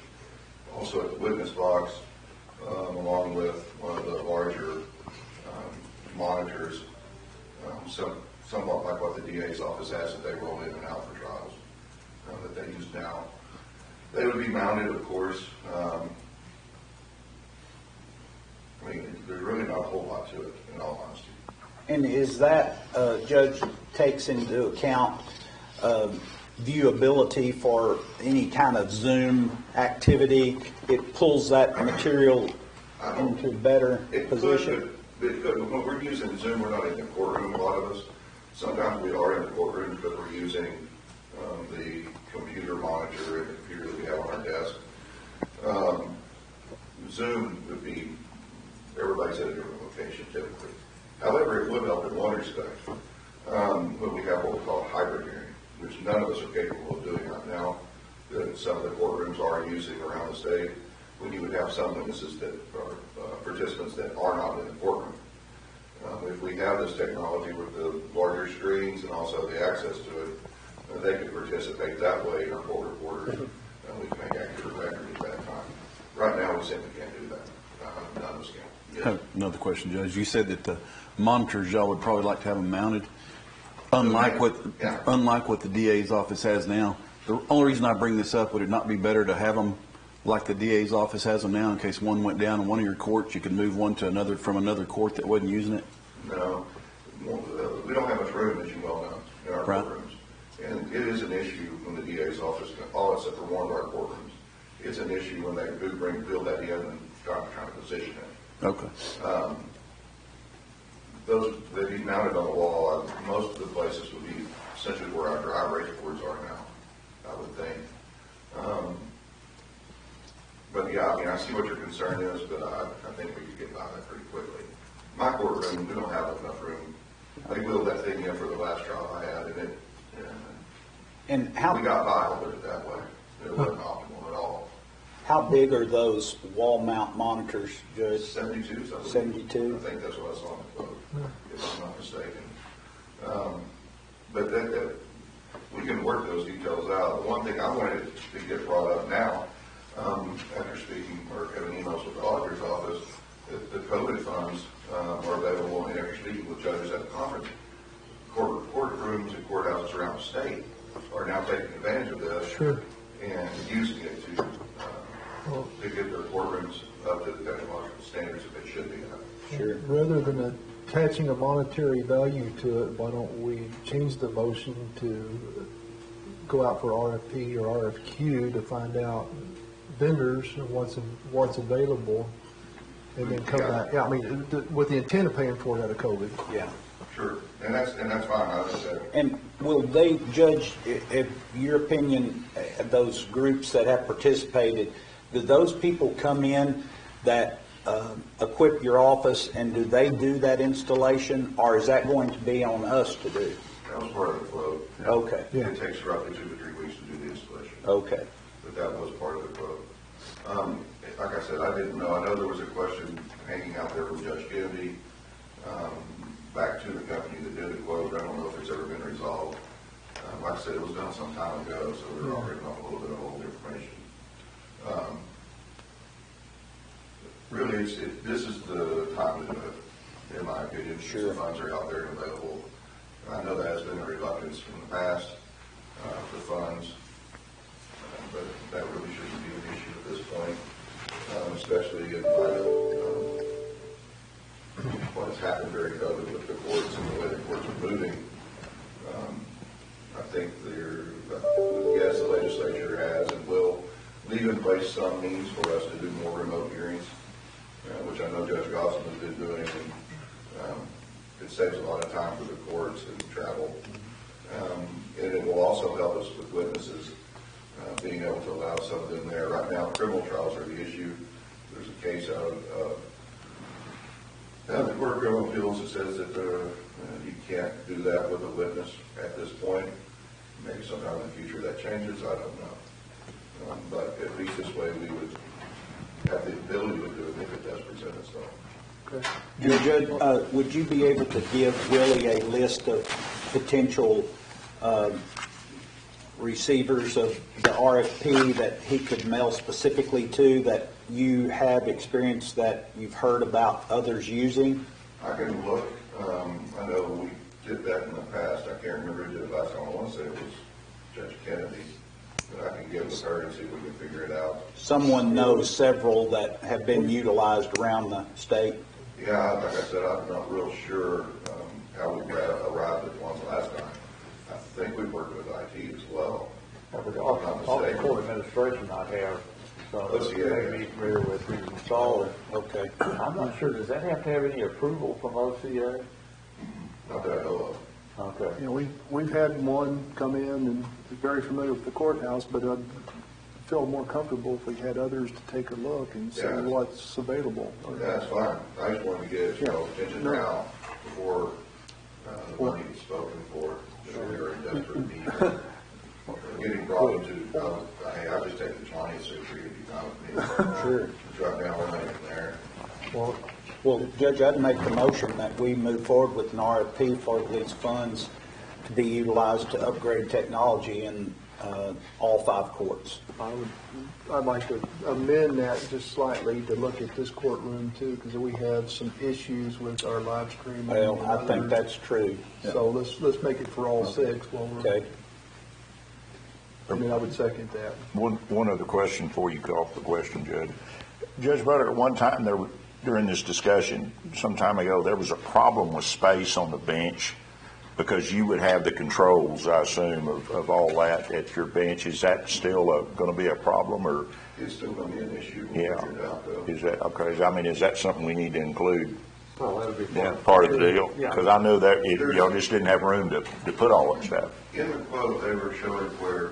Speaker 11: also at the witness box, along with one of the larger monitors, somewhat like what the DA's office has that they roll in and out for trials that they use now. They would be mounted, of course. I mean, there's really not a whole lot to it, in all honesty.
Speaker 2: And is that, Judge, takes into account viewability for any kind of Zoom activity? It pulls that material into better
Speaker 11: It
Speaker 2: position?
Speaker 11: could, but it could. When we're using Zoom, we're not in the courtroom, a lot of us. Sometimes we are in the courtrooms, but we're using the computer monitor and the computer that we have on our desk. Zoom would be, everybody's at a different location typically. However, it would help in one respect. When we have what we call a hybrid hearing, which none of us are capable of doing right now, that some of the courtrooms are using around the state, when you would have some witnesses that are participants that are not in the courtroom. If we have this technology with the larger screens and also the access to it, they could participate that way in our court reporters, and we can make accurate records at that time. Right now, we simply can't do that. None of us can. Yes.
Speaker 8: I have another question, Judge. You said that the monitors, y'all would probably like to have them mounted, unlike what the DA's office has now. The only reason I bring this up, would it not be better to have them like the DA's office has them now, in case one went down in one of your courts, you could move one to another from another court that wasn't using it?
Speaker 11: No, we don't have much room, as you well know, in our courtrooms. And it is an issue when the DA's office, all except for one of our courtrooms, it's an issue when they do build that in and trying to position it.
Speaker 8: Okay.
Speaker 11: Those, they'd be mounted on the wall. Most of the places would be essentially where our dry erase boards are now, I would think. But yeah, I mean, I see what your concern is, but I think we could get by that pretty quickly. My courtroom, we don't have enough room. They wheeled that thing in for the last trial I had, and we got by, I'll put it that way. It wasn't optimal at all.
Speaker 2: How big are those wall mount monitors, Judge?
Speaker 11: 72, so
Speaker 2: 72?
Speaker 11: I think that's what I saw in the quote, if I'm not mistaken. But we can work those details out. The one thing I wanted to get brought up now, after speaking or having emails with the auditor's office, that the COVID funds are available, and after speaking with judges at the conference, courtrooms and courthouses around the state are now taking advantage of this and using it to get their courtrooms up to the technological standards that they should be at.
Speaker 4: Sure. Rather than attaching a monetary value to it, why don't we change the motion to go out for RFP or RFQ to find out vendors and what's available, and then come back. Yeah, I mean, with the intent of paying for it out of COVID.
Speaker 2: Yeah.
Speaker 11: Sure, and that's fine. I understand.
Speaker 2: And will they, Judge, if your opinion, those groups that have participated, do those people come in that equip your office, and do they do that installation, or is that going to be on us to do?
Speaker 11: That was part of the quote.
Speaker 2: Okay.
Speaker 11: Yeah. It takes roughly 2 to 3 weeks to do the installation.
Speaker 2: Okay.
Speaker 11: But that was part of the quote. Like I said, I didn't know. I know there was a question hanging out there from Judge Kennedy back to the company that did the quote. I don't know if it's ever been resolved. Like I said, it was done some time ago, so we're operating off a little bit of old information. Really, this is the time to do it, in my opinion. Sure. The funds are out there and available. I know that has been a reluctance in the past for funds, but that really shouldn't be an issue at this point, especially in light of what has happened during COVID with the courts and the way the courts are moving. I think yes, the legislature has and will leave in place some means for us to do more remote hearings, which I know Judge Gossman has been doing, and it saves a lot of time for the courts and travel. And it will also help us with witnesses, being able to allow some of them there. Right now, criminal trials are the issue. There's a case out of the Court of Criminal Appeals that says that you can't do that with a witness at this point. Maybe sometime in the future that changes, I don't know. But at least this way we would have the ability to do it if it does present itself.
Speaker 2: Judge, would you be able to give Willie a list of potential receivers of the RFP that he could mail specifically to, that you have experience that you've heard about others using?
Speaker 11: I can look. I know we did that in the past. I can't remember who did it last time. I want to say it was Judge Kennedy. But I can get with her and see if we can figure it out.
Speaker 2: Someone knows several that have been utilized around the state?
Speaker 11: Yeah, like I said, I'm not real sure how we arrived at ones last time. I think we worked with IT as well.
Speaker 3: All the court administration I have, so they be familiar with who's installed.
Speaker 2: Okay.
Speaker 3: I'm not sure, does that have to have any approval from OCA?
Speaker 11: Not that I know of.
Speaker 3: Okay.
Speaker 4: You know, we've had one come in and is very familiar with the courthouse, but I'd feel more comfortable if we had others to take a look and see
Speaker 11: Yeah.
Speaker 4: what's available.
Speaker 11: That's fine. I just wanted to get, attention
Speaker 4: No.
Speaker 11: now before, the money is spoken for. We are in desperate need of getting brought into, hey, I just take the 20th, so you're going to be fine with me.
Speaker 2: Sure.
Speaker 11: Drop down one item there.
Speaker 2: Well, Judge, I'd make the motion that we move forward with an RFP for these funds to be utilized to upgrade technology in all 5 courts.
Speaker 4: I'd like to amend that just slightly to look at this courtroom too, because we have some issues with our live streaming.
Speaker 2: Well,
Speaker 4: and
Speaker 2: I think
Speaker 4: others.
Speaker 2: that's true.
Speaker 4: So let's make it for all 6 while we're,
Speaker 2: Okay.
Speaker 4: I mean, I would second that.
Speaker 1: One other question before you call for the question, Judge. Judge Butter, at one time during this discussion, some time ago, there was a problem with space on the bench because you would have the controls, I assume, of all that at your bench. Is that still going to be a problem, or?
Speaker 11: It's still going to be an issue. We'll
Speaker 1: Yeah.
Speaker 11: figure it out, though.
Speaker 1: Is that, okay, I mean, is that something we need to include?
Speaker 3: Well, that would be
Speaker 1: Yeah, part of the deal?
Speaker 3: Yeah.
Speaker 1: Because I know that y'all just didn't have room to put all that stuff.
Speaker 11: In the quote, they were showing where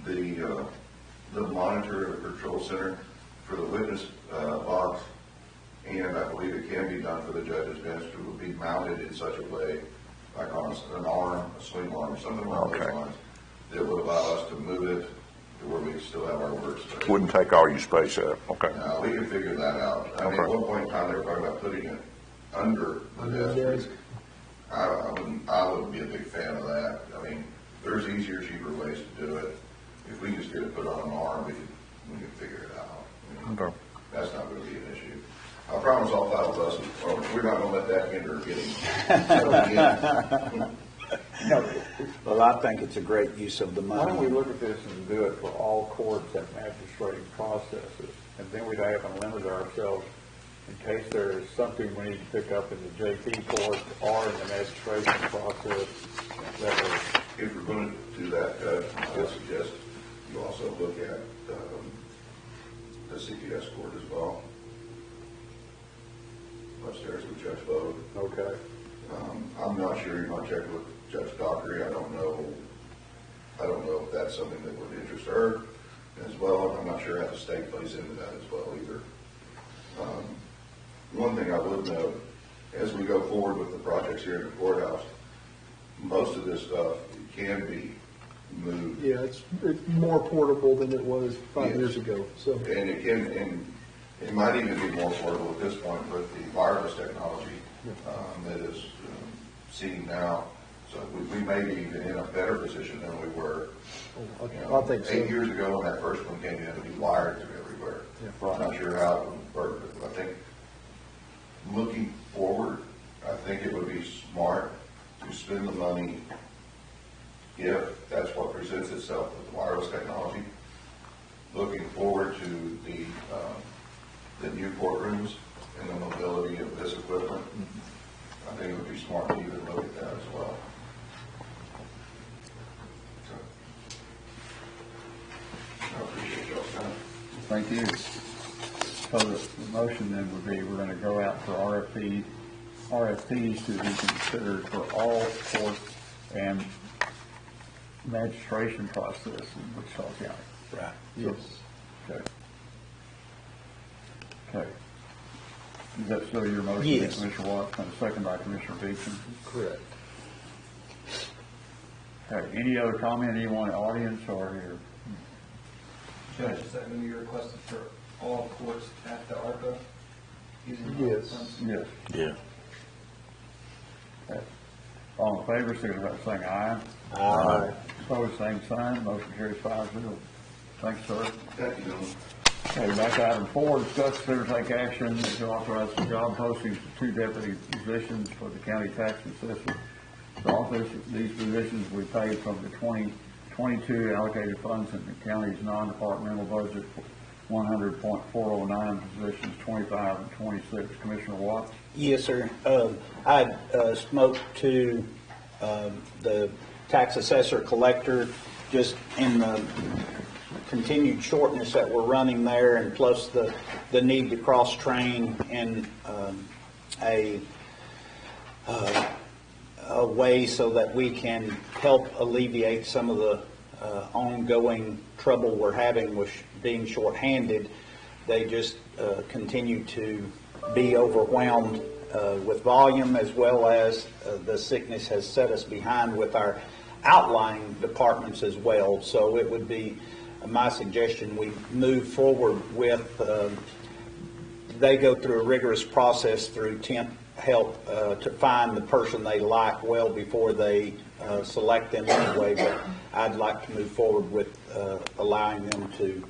Speaker 11: the monitor of the control center for the witness box, and I believe it can be done for the judge's bench, it would be mounted in such a way, like on an arm, a swing arm, something along those
Speaker 1: Okay.
Speaker 11: lines, that would allow us to move it to where we still have our workspace.
Speaker 1: Wouldn't take all your space up, okay.
Speaker 11: Now, we can figure that out. I mean, at
Speaker 1: Okay.
Speaker 11: one point in time, they were talking about putting it under the desk. I wouldn't be a big fan of that. I mean, there's easier, cheaper ways to do it. If we just get it put on an arm, we can figure it out. I mean,
Speaker 1: Okay.
Speaker 11: That's not gonna be an issue. I promise all 5 of us, we're not gonna let that hinder getting settled in.
Speaker 2: Well, I think it's a great use of the
Speaker 3: Why don't we
Speaker 2: money.
Speaker 3: look at this and do it for all courts and magistrating processes? And then we have to limit ourselves in case there is something we need to pick up in the JP court or in the magistration process. That will
Speaker 11: If we're gonna do that, Judge, I would suggest you also look at, the CPS court as well. Upstairs with Judge Bode.
Speaker 3: okay.
Speaker 11: I'm not sure, you might check with Judge Dockery, I don't know if that's something that would interest her as well, I'm not sure how the state plays into that as well either. One thing I would note, as we go forward with the projects here in the courthouse, most of this stuff can be moved.
Speaker 4: Yeah, it's more portable than it was 5
Speaker 11: Yes.
Speaker 4: years ago, so.
Speaker 11: And it might even be more affordable at this point with the wireless technology that is seen now. So we may be even in a better position than we were,
Speaker 4: I think so.
Speaker 11: 8 years ago when that first one came in, it would be wired to everywhere. I'm not sure how it would work, but I think looking forward, I think it would be smart to spend the money if that's what presents itself with wireless technology. Looking forward to the new courtrooms and the mobility of this equipment, I think it would be smart to even look at that as well. So, I appreciate y'all's time.
Speaker 3: Thank you. So the motion then would be, we're gonna go out for RFPs to be considered for all courts and magistration process in Wichita County.
Speaker 2: Right.
Speaker 3: Yes. Okay. Okay. Is that still your motion,
Speaker 2: Yes.
Speaker 3: Commissioner Watts, and a second by Commissioner Beecham?
Speaker 4: Correct.
Speaker 3: Okay, any other comment, anyone in the audience or here?
Speaker 9: Judge, is that going to be requested for all courts at the ARPA? using ARPA
Speaker 4: Yes.
Speaker 9: funds?
Speaker 3: Yes.
Speaker 1: Yeah.
Speaker 3: Okay. All in favor, signify by saying aye.
Speaker 2: Aye.
Speaker 3: Opposed, same sign, motion carries 5-0. Thanks, sir.
Speaker 11: Thank you, gentlemen.
Speaker 3: Okay, back to item 4, discuss, consider, take action to authorize the job postings for 2 deputy positions for the county tax assessor. The office, these positions we paid from the 2022 allocated funds in the county's non-departmental budget, 100.409 positions, 25 and 26. Commissioner Watts?
Speaker 2: Yes, sir. I spoke to the tax assessor collector, just in the continued shortness that we're running there, and plus the need to cross-train in a a way so that we can help alleviate some of the ongoing trouble we're having with being shorthanded. They just continue to be overwhelmed with volume, as well as the sickness has set us behind with our outlying departments as well. So it would be my suggestion we move forward with, they go through a rigorous process through temp help to find the person they like well before they select them anyway. But I'd like to move forward with allowing them to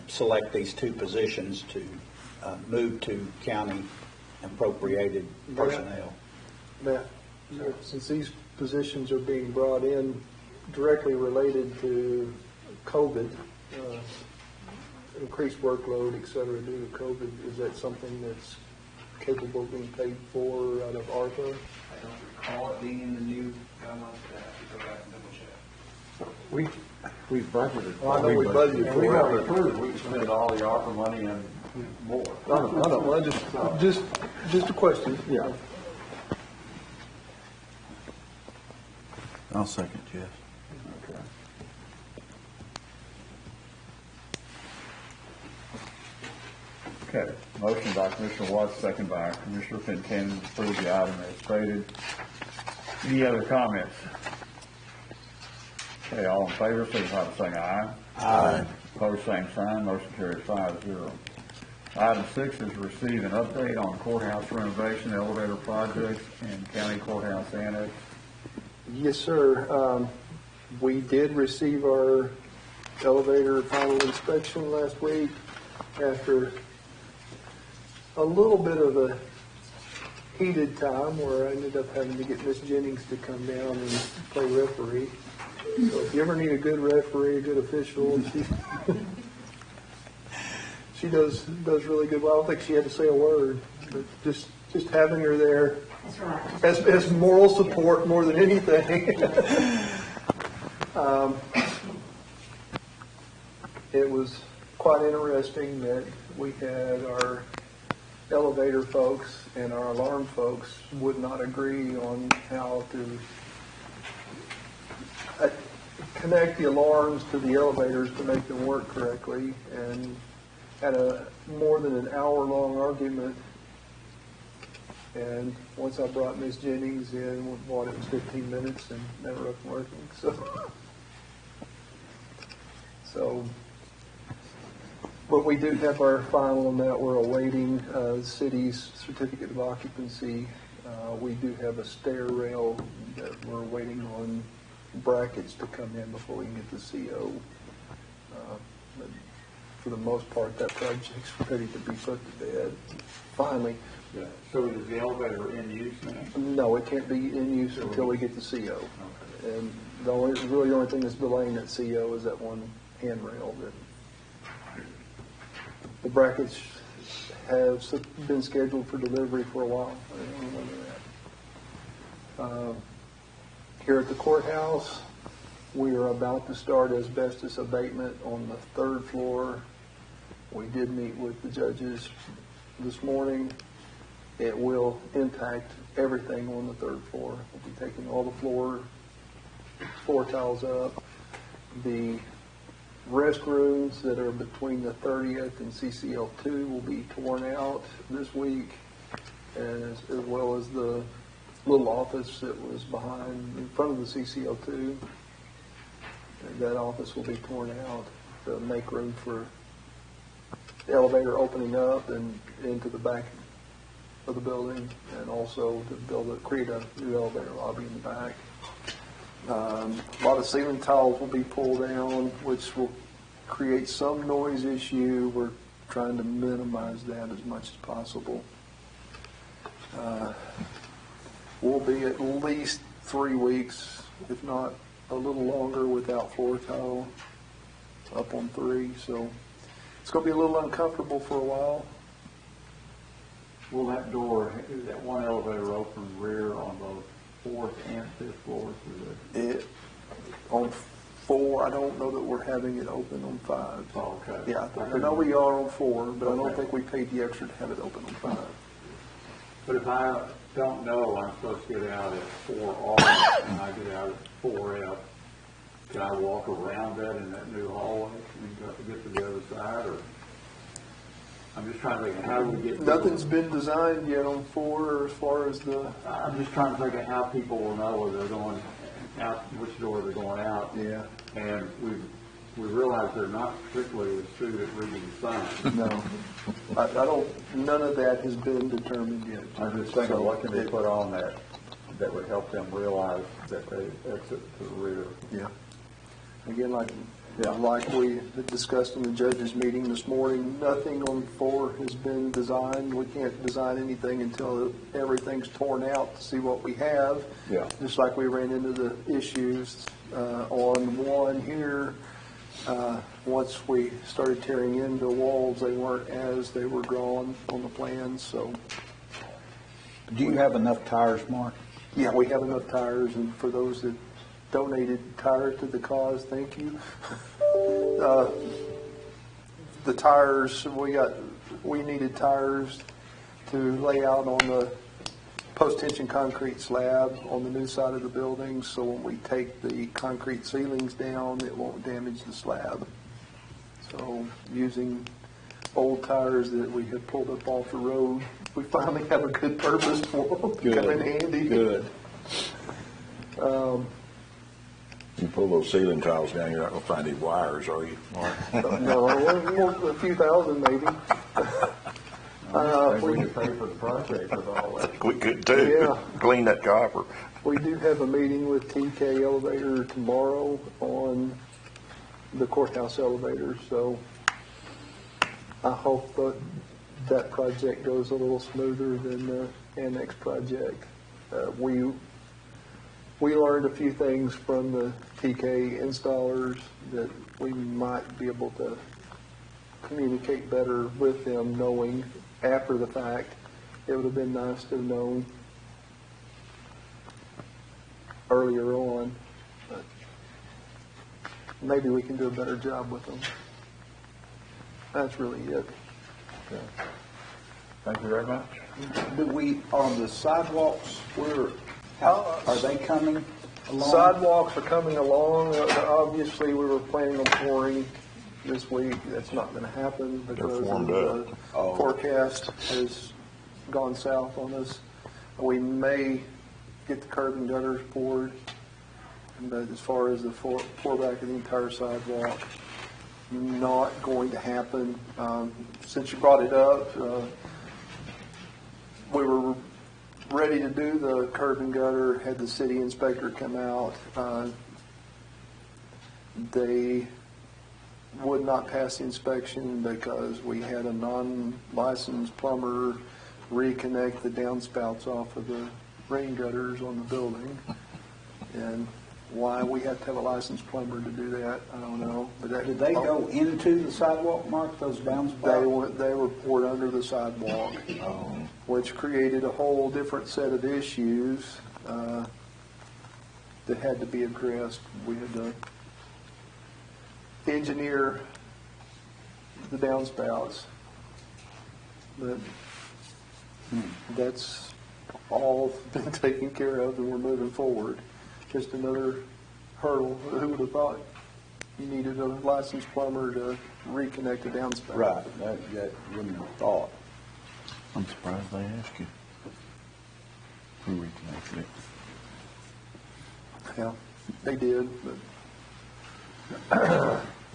Speaker 2: select these two positions to move to county appropriated personnel.
Speaker 4: Matt, since these positions are being brought in directly related to COVID, increased workload, et cetera, due to COVID, is that something that's capable of being paid for out of ARPA?
Speaker 9: I don't recall it being in the new guidelines, but I have to go back and double check.
Speaker 3: We budgeted.
Speaker 4: Oh, I know we budgeted
Speaker 3: And we
Speaker 4: for
Speaker 3: have
Speaker 4: it.
Speaker 3: approved, we spent all the ARPA money and more.
Speaker 4: I don't know, just a question.
Speaker 3: Yeah.
Speaker 8: I'll second, Jeff.
Speaker 3: Okay. Okay, motion by Commissioner Watts, second by Commissioner Fintan, to approve the item as stated. Any other comments? Okay, all in favor, signify by saying aye. Aye. Opposed, same sign, motion carries 5-0. Item 6 is receive an update on courthouse renovation, elevator projects, and county courthouse annex.
Speaker 4: Yes, sir. We did receive our elevator final inspection last week after a little bit of a heated time where I ended up having to get Miss Jennings to come down and play referee. So if you ever need a good referee, a good official, she does really good. Well, I don't think she had to say a word, but just having her there
Speaker 10: That's right.
Speaker 4: as moral support more than anything. It was quite interesting that we had our elevator folks and our alarm folks would not agree on how to connect the alarms to the elevators to make them work correctly, and had a more than an hour-long argument. And once I brought Miss Jennings in, it was 15 minutes and never up and working. But we do have our final on that. We're awaiting the city's certificate of occupancy. We do have a stair rail that we're waiting on brackets to come in before we can get the CO. But for the most part, that project's ready to be put to bed, finally.
Speaker 3: Yeah. So is the elevator in use now?
Speaker 4: No, it can't be in use until we get the CO.
Speaker 3: Okay.
Speaker 4: And the only thing that's delaying that CO is that one handrail. That the brackets have been scheduled for delivery for a while. I don't remember that. Here at the courthouse, we are about to start asbestos abatement on the 3rd floor. We did meet with the judges this morning. It will impact everything on the 3rd floor. We'll be taking all the floor tiles up. The restrooms that are between the 30th and CCL2 will be torn out this week, as well as the little office that was in front of the CCL2. And that office will be torn out to make room for the elevator opening up and into the back of the building, and also to create a new elevator lobby in the back. A lot of ceiling tiles will be pulled down, which will create some noise issue. We're trying to minimize that as much as possible. We'll be at least 3 weeks, if not a little longer, without floor tile up on 3. So it's going to be a little uncomfortable for a while.
Speaker 3: Will that door, is that one elevator open rear on both 4th and 5th floors?
Speaker 4: On 4, I don't know that we're having it open on 5.
Speaker 3: Oh, okay.
Speaker 4: Yeah, I know we are on 4, but I don't think we paid the extra to have it open on 5.
Speaker 3: But if I don't know, I'm supposed to get out at 4R, and I get out at 4F. Can I walk around that in that new hallway and get to the other side, or? I'm just trying to think, how do we get?
Speaker 4: Nothing's been designed yet on 4 as far as
Speaker 3: I'm just trying to think of how people will know where they're going out, which door they're going out.
Speaker 4: Yeah.
Speaker 3: And we realize they're not strictly astute at reading signs.
Speaker 4: No. I don't, none of that has been determined yet.
Speaker 3: I'm just thinking, what can they put on that would help them realize that they exit to the rear?
Speaker 4: Yeah. Again, like we had discussed in the judges' meeting this morning, nothing on 4 has been designed. We can't design anything until everything's torn out to see what we have.
Speaker 3: Yeah.
Speaker 4: Just like we ran into the issues on 1 here. Once we started tearing into walls, they weren't as they were drawn on the plans, so.
Speaker 2: Do you have enough tires, Mark?
Speaker 4: Yeah, we have enough tires, and for those that donated tires to the cause, thank you. The tires, we needed tires to lay out on the post-tension concrete slab on the new side of the building, so when we take the concrete ceilings down, it won't damage the slab. So using old tires that we had pulled up off the road, we finally have a good purpose for them. Come in handy.
Speaker 2: Good.
Speaker 1: You pull those ceiling tiles down, you're not gonna find any wires, are you?
Speaker 4: No, a few thousand maybe.
Speaker 3: We could pay for the project with all that.
Speaker 1: We could too.
Speaker 4: Yeah.
Speaker 1: Clean that copper.
Speaker 4: We do have a meeting with TK Elevator tomorrow on the courthouse elevator, so I hope that project goes a little smoother than the annex project. We learned a few things from the TK installers that we might be able to communicate better with them, knowing after the fact. It would have been nice to have known earlier on, but maybe we can do a better job with them. That's really it.
Speaker 3: Okay. Thank you very much.
Speaker 2: Do we, on the sidewalks, are they coming along?
Speaker 4: Sidewalks are coming along. Obviously, we were planning on pouring this week. That's not going to happen because
Speaker 1: formed
Speaker 4: the
Speaker 1: up.
Speaker 4: forecast has gone south on us. We may get the curb and gutters poured, but as far as the pour back of the entire sidewalk, not going to happen. Since you brought it up, we were ready to do the curb and gutter, had the city inspector come out. They would not pass the inspection because we had a non-licensed plumber reconnect the downspouts off of the rain gutters on the building. And why we have to have a licensed plumber to do that, I don't know. But
Speaker 2: Did they go into the sidewalk, Mark, those downspouts?
Speaker 4: They were poured under the sidewalk, which created a whole different set of issues that had to be addressed. We had to engineer the downspouts, but that's all been taken care of, and we're moving forward. Just another hurdle. Who would have thought you needed a licensed plumber to reconnect the downspout?
Speaker 2: Right, that wouldn't have thought.
Speaker 8: I'm surprised they asked you who reconnected it.
Speaker 4: Yeah, they did, but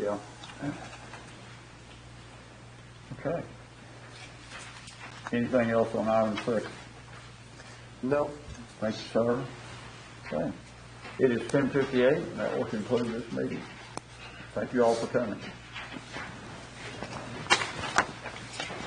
Speaker 3: Yeah. Okay. Anything else on item 6?
Speaker 4: no.
Speaker 3: Thank you, sir. Okay. It is 10:58, and that will conclude this meeting. Thank you all for coming.